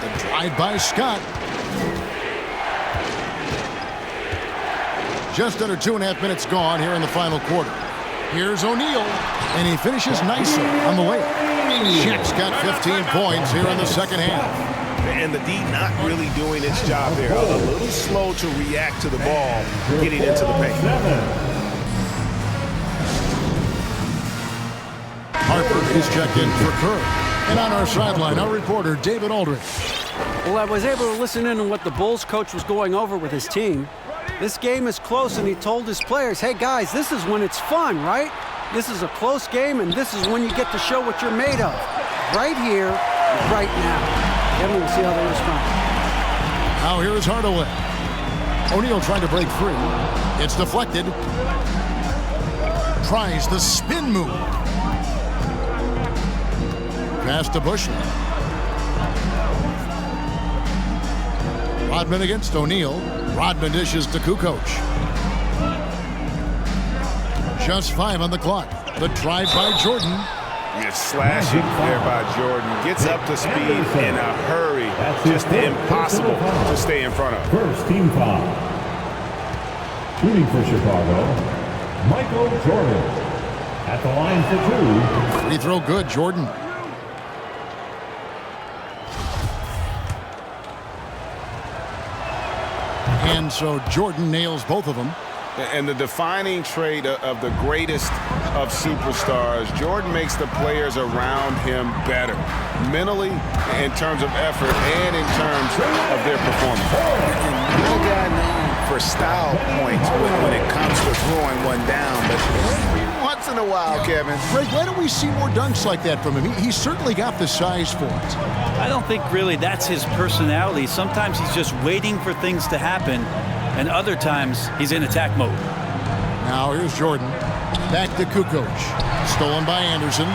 The drive by Scott. Just under 2.5 minutes gone here in the final quarter. Here's O'Neal, and he finishes nicely on the layup. Shaq's got 15 points here in the second half. And the D not really doing its job there. A little slow to react to the ball getting into the paint. Harper is checked in for Kerr. And on our sideline, our reporter, David Aldridge. Well, I was able to listen in on what the Bulls coach was going over with his team. This game is close, and he told his players, hey, guys, this is when it's fun, right? This is a close game, and this is when you get to show what you're made of. Right here, right now. Then we'll see how they respond. Now here is Hardaway. O'Neal trying to break free. It's deflected. Tries the spin move. Pass to Bushler. Rodman against O'Neal. Rodman dishes to Kukoc. Just 5 on the clock. The drive by Jordan. Slashing there by Jordan. Gets up to speed in a hurry. Just impossible to stay in front of. First team foul. Shooting for Chicago, Michael Jordan. At the line for 2. Free throw good, Jordan. And so Jordan nails both of them. And the defining trait of the greatest of superstars, Jordan makes the players around him better, mentally, in terms of effort, and in terms of their performance. And the guy known for style points when it comes to throwing one down, but once in a while, Kevin. Greg, why don't we see more dunks like that from him? He's certainly got the size for it. I don't think really that's his personality. Sometimes he's just waiting for things to happen, and other times he's in attack mode. Now here's Jordan. Back to Kukoc. Stolen by Anderson.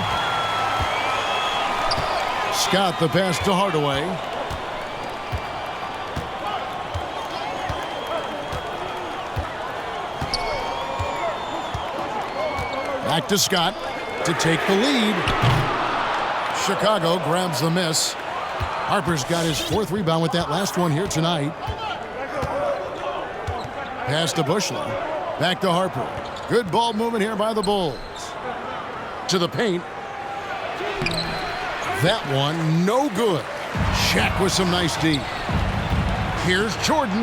Scott the pass to Hardaway. Back to Scott to take the lead. Chicago grabs the miss. Harper's got his 4th rebound with that last one here tonight. Pass to Bushley. Back to Harper. Good ball movement here by the Bulls. To the paint. That one, no good. Shaq with some nice D. Here's Jordan.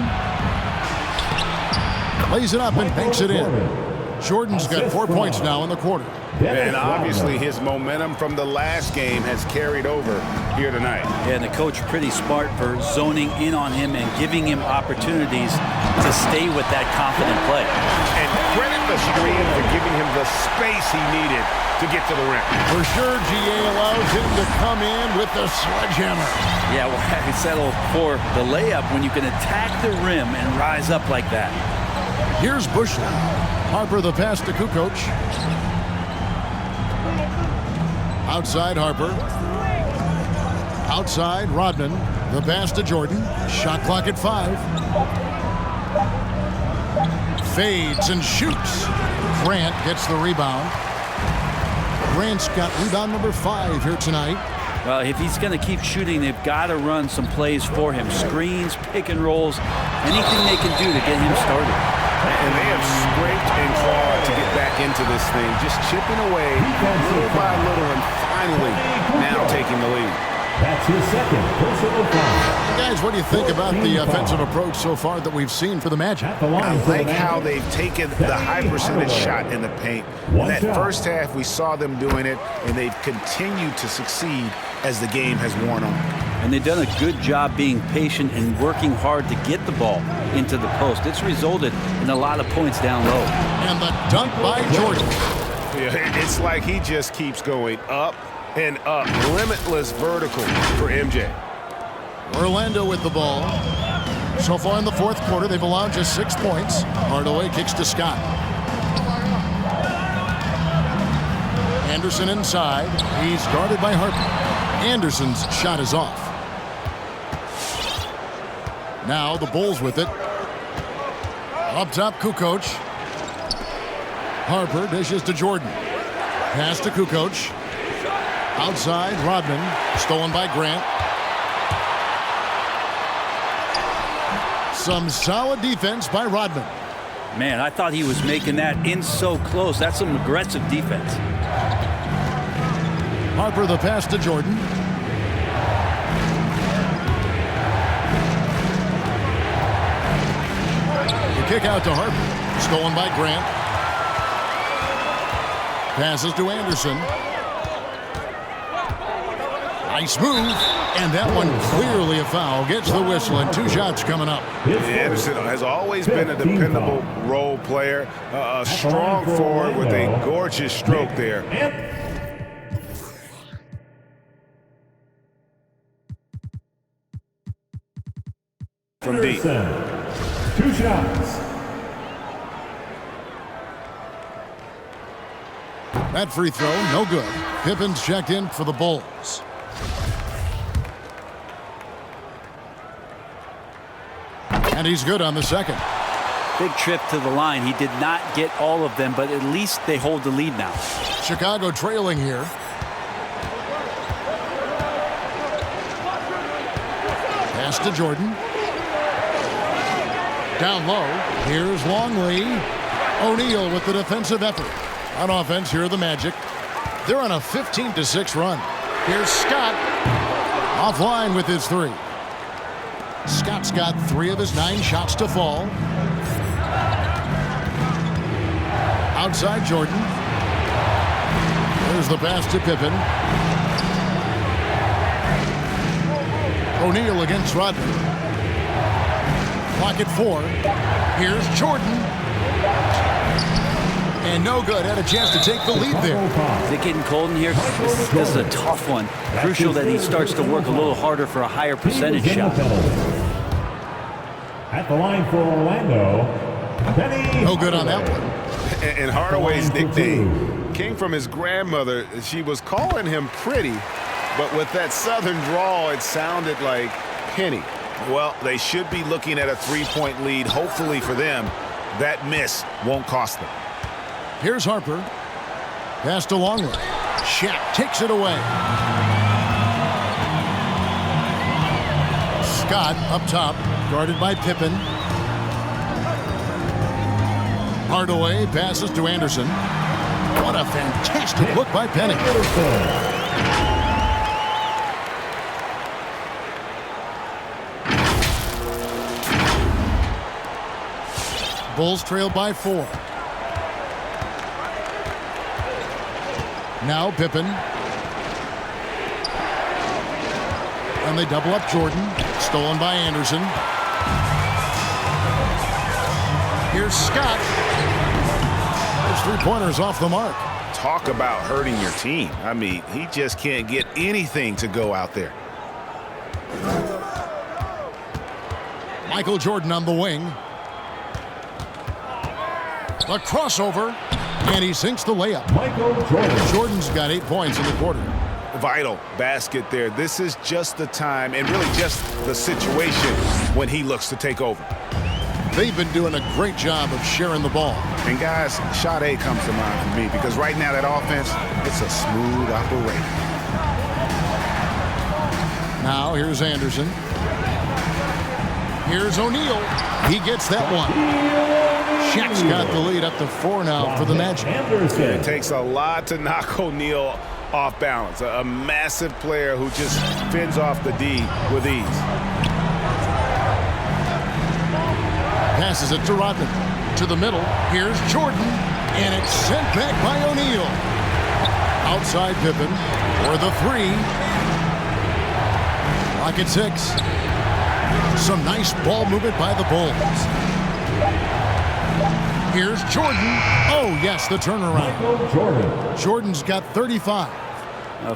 Lays it up and banks it in. Jordan's got 4 points now in the quarter. And obviously his momentum from the last game has carried over here tonight. Yeah, and the coach pretty smart for zoning in on him and giving him opportunities to stay with that confident play. And credit the screen for giving him the space he needed to get to the rim. For sure, GA allows him to come in with the sledgehammer. Yeah, well, I settle for the layup when you can attack the rim and rise up like that. Here's Bushley. Harper the pass to Kukoc. Outside Harper. Outside Rodman. The pass to Jordan. Shot clock at 5. Fades and shoots. Grant gets the rebound. Grant's got rebound number 5 here tonight. Well, if he's going to keep shooting, they've got to run some plays for him. Screens, pick and rolls, anything they can do to get him started. And they have scraped and clawed to get back into this thing, just chipping away little by little and finally now taking the lead. That's his 2nd personal foul. Guys, what do you think about the offensive approach so far that we've seen for the Magic? I like how they've taken the high percentage shot in the paint. In that first half, we saw them doing it, and they've continued to succeed as the game has worn on. And they've done a good job being patient and working hard to get the ball into the post. It's resulted in a lot of points down low. And the dunk by Jordan. Yeah, it's like he just keeps going up and up. Limitless vertical for MJ. Orlando with the ball. So far in the 4th quarter, they've allowed just 6 points. Hardaway kicks to Scott. Anderson inside. He's guarded by Harper. Anderson's shot is off. Now the Bulls with it. Up top, Kukoc. Harper dishes to Jordan. Pass to Kukoc. Outside, Rodman. Stolen by Grant. Some solid defense by Rodman. Man, I thought he was making that in so close. That's some aggressive defense. Harper the pass to Jordan. The kick out to Harper. Stolen by Grant. Passes to Anderson. Nice move. And that one clearly a foul. Gets the whistle and 2 shots coming up. Anderson has always been a dependable role player. A strong forward with a gorgeous stroke there. From deep. 2 shots. That free throw, no good. Pippen's checked in for the Bulls. And he's good on the 2nd. Big trip to the line. He did not get all of them, but at least they hold the lead now. Chicago trailing here. Pass to Jordan. Down low. Here's Longley. O'Neal with the defensive effort. On offense, here are the Magic. They're on a 15-6 run. Here's Scott. Offline with his 3. Scott's got 3 of his 9 shots to fall. Outside Jordan. There's the pass to Pippen. O'Neal against Rodman. Clock at 4. Here's Jordan. And no good. Had a chance to take the lead there. Is it getting cold in here? This is a tough one. Crucial that he starts to work a little harder for a higher percentage shot. At the line for Orlando, Penny. No good on that one. And Hardaway's nickname came from his grandmother. She was calling him pretty, but with that southern drawl, it sounded like Penny. Well, they should be looking at a 3-point lead, hopefully for them. That miss won't cost them. Here's Harper. Pass to Longley. Shaq takes it away. Scott up top, guarded by Pippen. Hardaway passes to Anderson. What a fantastic look by Penny. Bulls trail by 4. Now Pippen. And they double up Jordan. Stolen by Anderson. Here's Scott. His three-pointers off the mark. Talk about hurting your team. I mean, he just can't get anything to go out there. Michael Jordan on the wing. A crossover. And he sinks the layup. Michael Jordan. Jordan's got 8 points in the quarter. Vital basket there. This is just the time and really just the situation when he looks to take over. They've been doing a great job of sharing the ball. And guys, shot A comes to mind for me because right now that offense, it's a smooth operation. Now here's Anderson. Here's O'Neal. He gets that one. Shaq's got the lead up to 4 now for the Magic. It takes a lot to knock O'Neal off balance. A massive player who just fends off the D with ease. Passes it to Rodman. To the middle. Here's Jordan. And it's sent back by O'Neal. Outside Pippen for the 3. Clock at 6. Some nice ball movement by the Bulls. Here's Jordan. Oh, yes, the turnaround. Jordan's got 35.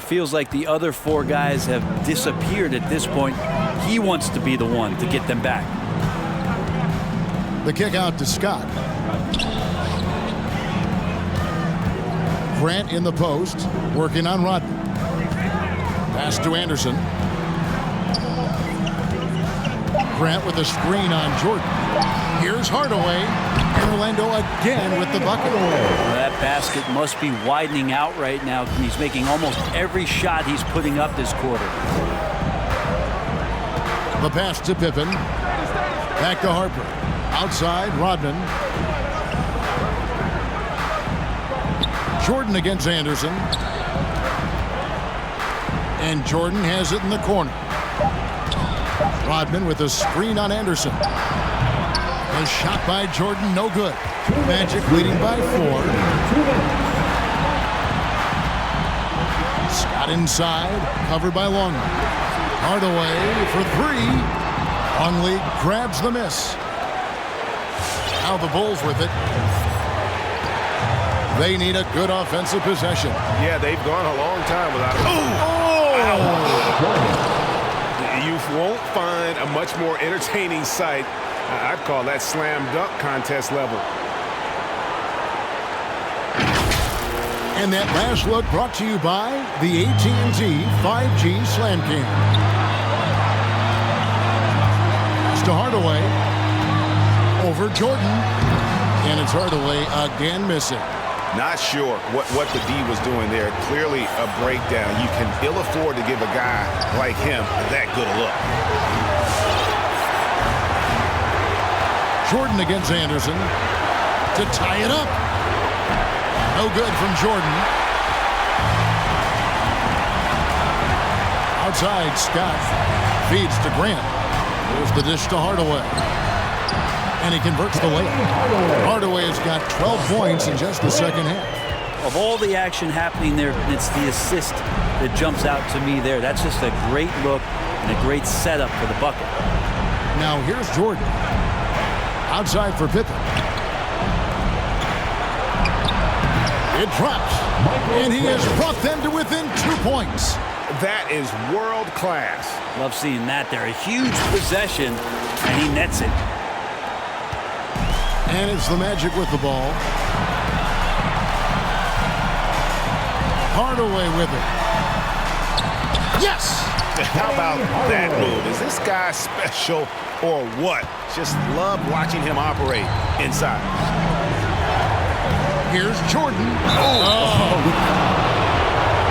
Feels like the other 4 guys have disappeared at this point. He wants to be the one to get them back. The kick out to Scott. Grant in the post, working on Rodman. Pass to Anderson. Grant with a screen on Jordan. Here's Hardaway. Orlando again with the bucket. That basket must be widening out right now. He's making almost every shot he's putting up this quarter. The pass to Pippen. Back to Harper. Outside, Rodman. Jordan against Anderson. And Jordan has it in the corner. Rodman with a screen on Anderson. A shot by Jordan, no good. Magic leading by 4. Scott inside, covered by Longley. Hardaway for 3. Longley grabs the miss. Now the Bulls with it. They need a good offensive possession. Yeah, they've gone a long time without it. You won't find a much more entertaining sight. I'd call that slam dunk contest level. And that last look brought to you by the AT&T 5G Slam King. It's to Hardaway. Over Jordan. And it's Hardaway again missing. Not sure what the D was doing there. Clearly a breakdown. You can ill afford to give a guy like him that good a look. Jordan against Anderson to tie it up. No good from Jordan. Outside, Scott feeds to Grant. There's the dish to Hardaway. And he converts the layup. Hardaway has got 12 points in just the second half. Of all the action happening there, it's the assist that jumps out to me there. That's just a great look and a great setup for the bucket. Now here's Jordan. Outside for Pippen. It drops. And he has brought them to within 2 points. That is world class. Love seeing that there. A huge possession, and he nets it. And it's the Magic with the ball. Hardaway with it. Yes! How about that move? Is this guy special or what? Just love watching him operate inside. Here's Jordan.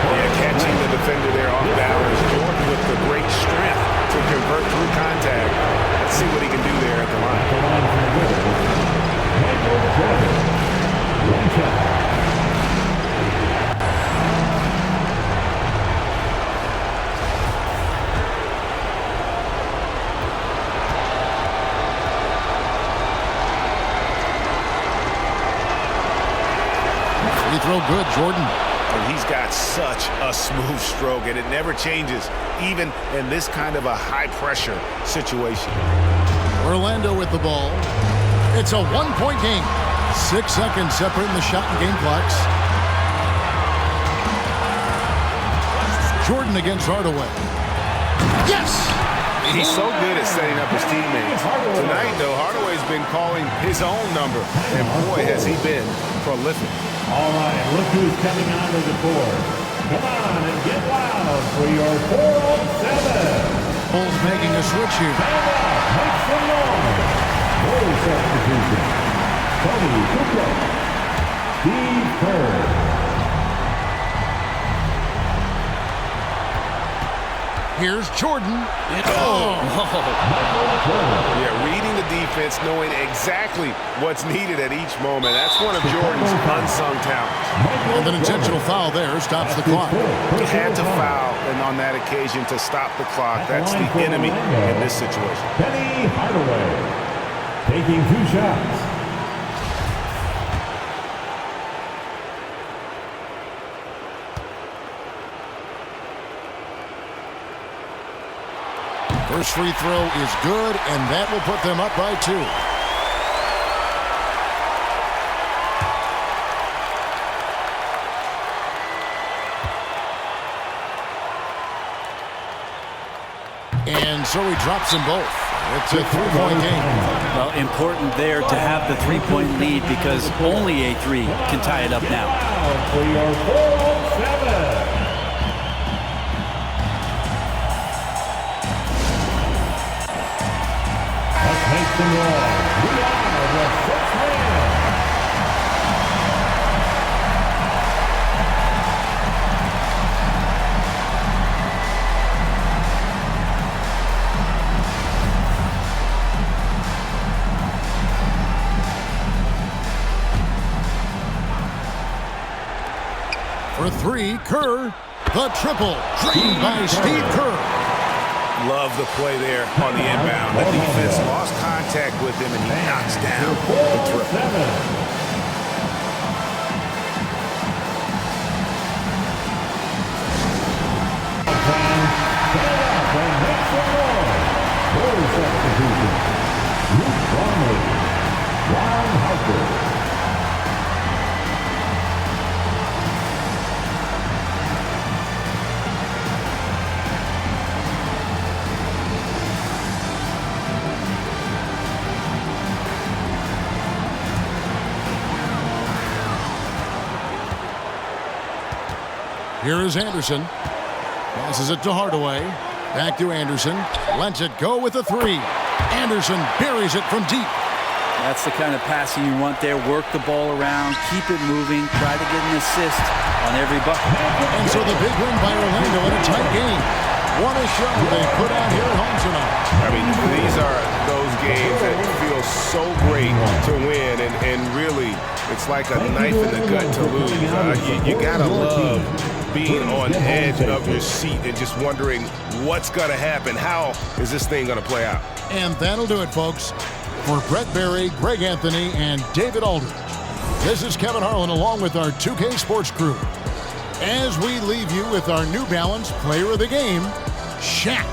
Yeah, catching the defender there off balance. Jordan with the great strength to convert through contact. Let's see what he can do there at the line. Free throw good, Jordan. And he's got such a smooth stroke, and it never changes, even in this kind of a high-pressure situation. Orlando with the ball. It's a one-point game. 6 seconds separating the shot and game clocks. Jordan against Hardaway. Yes! He's so good at setting up his teammates. Tonight, though, Hardaway's been calling his own number, and boy, has he been prolific. All right, look who's coming onto the court. Come on and get loud for your 4-on-7. Bulls making a switch here. Make some noise. Goal substitution. Toni Kukoc. Steve Kerr. Here's Jordan. Yeah, reading the defense, knowing exactly what's needed at each moment. That's one of Jordan's unsung talents. And an intentional foul there stops the clock. Had to foul, and on that occasion to stop the clock. That's the enemy in this situation. Penny Hardaway taking 2 shots. First free throw is good, and that will put them up by 2. And so he drops them both. It's a 3-point game. Well, important there to have the 3-point lead because only a 3 can tie it up now. For your 4-on-7. Makes them wrong. We are the 6th man. For 3, Kerr. The triple. Dreamed by Steve Kerr. Love the play there on the inbound. The defense lost contact with him, and he knocks down the triple. Here is Anderson. Passes it to Hardaway. Back to Anderson. Lets it go with a 3. Anderson buries it from deep. That's the kind of passing you want there. Work the ball around, keep it moving, try to get an assist on every bucket. And so the big win by Orlando in a tight game. What a show they put out here at home tonight. I mean, these are those games that feel so great to win, and really, it's like a knife in the gut to lose. You gotta love being on edge of your seat and just wondering what's gonna happen. How is this thing gonna play out? And that'll do it, folks. For Brett Berry, Greg Anthony, and David Aldridge, this is Kevin Harlan along with our 2K Sports crew, as we leave you with our New Balance Player of the Game, Shaq.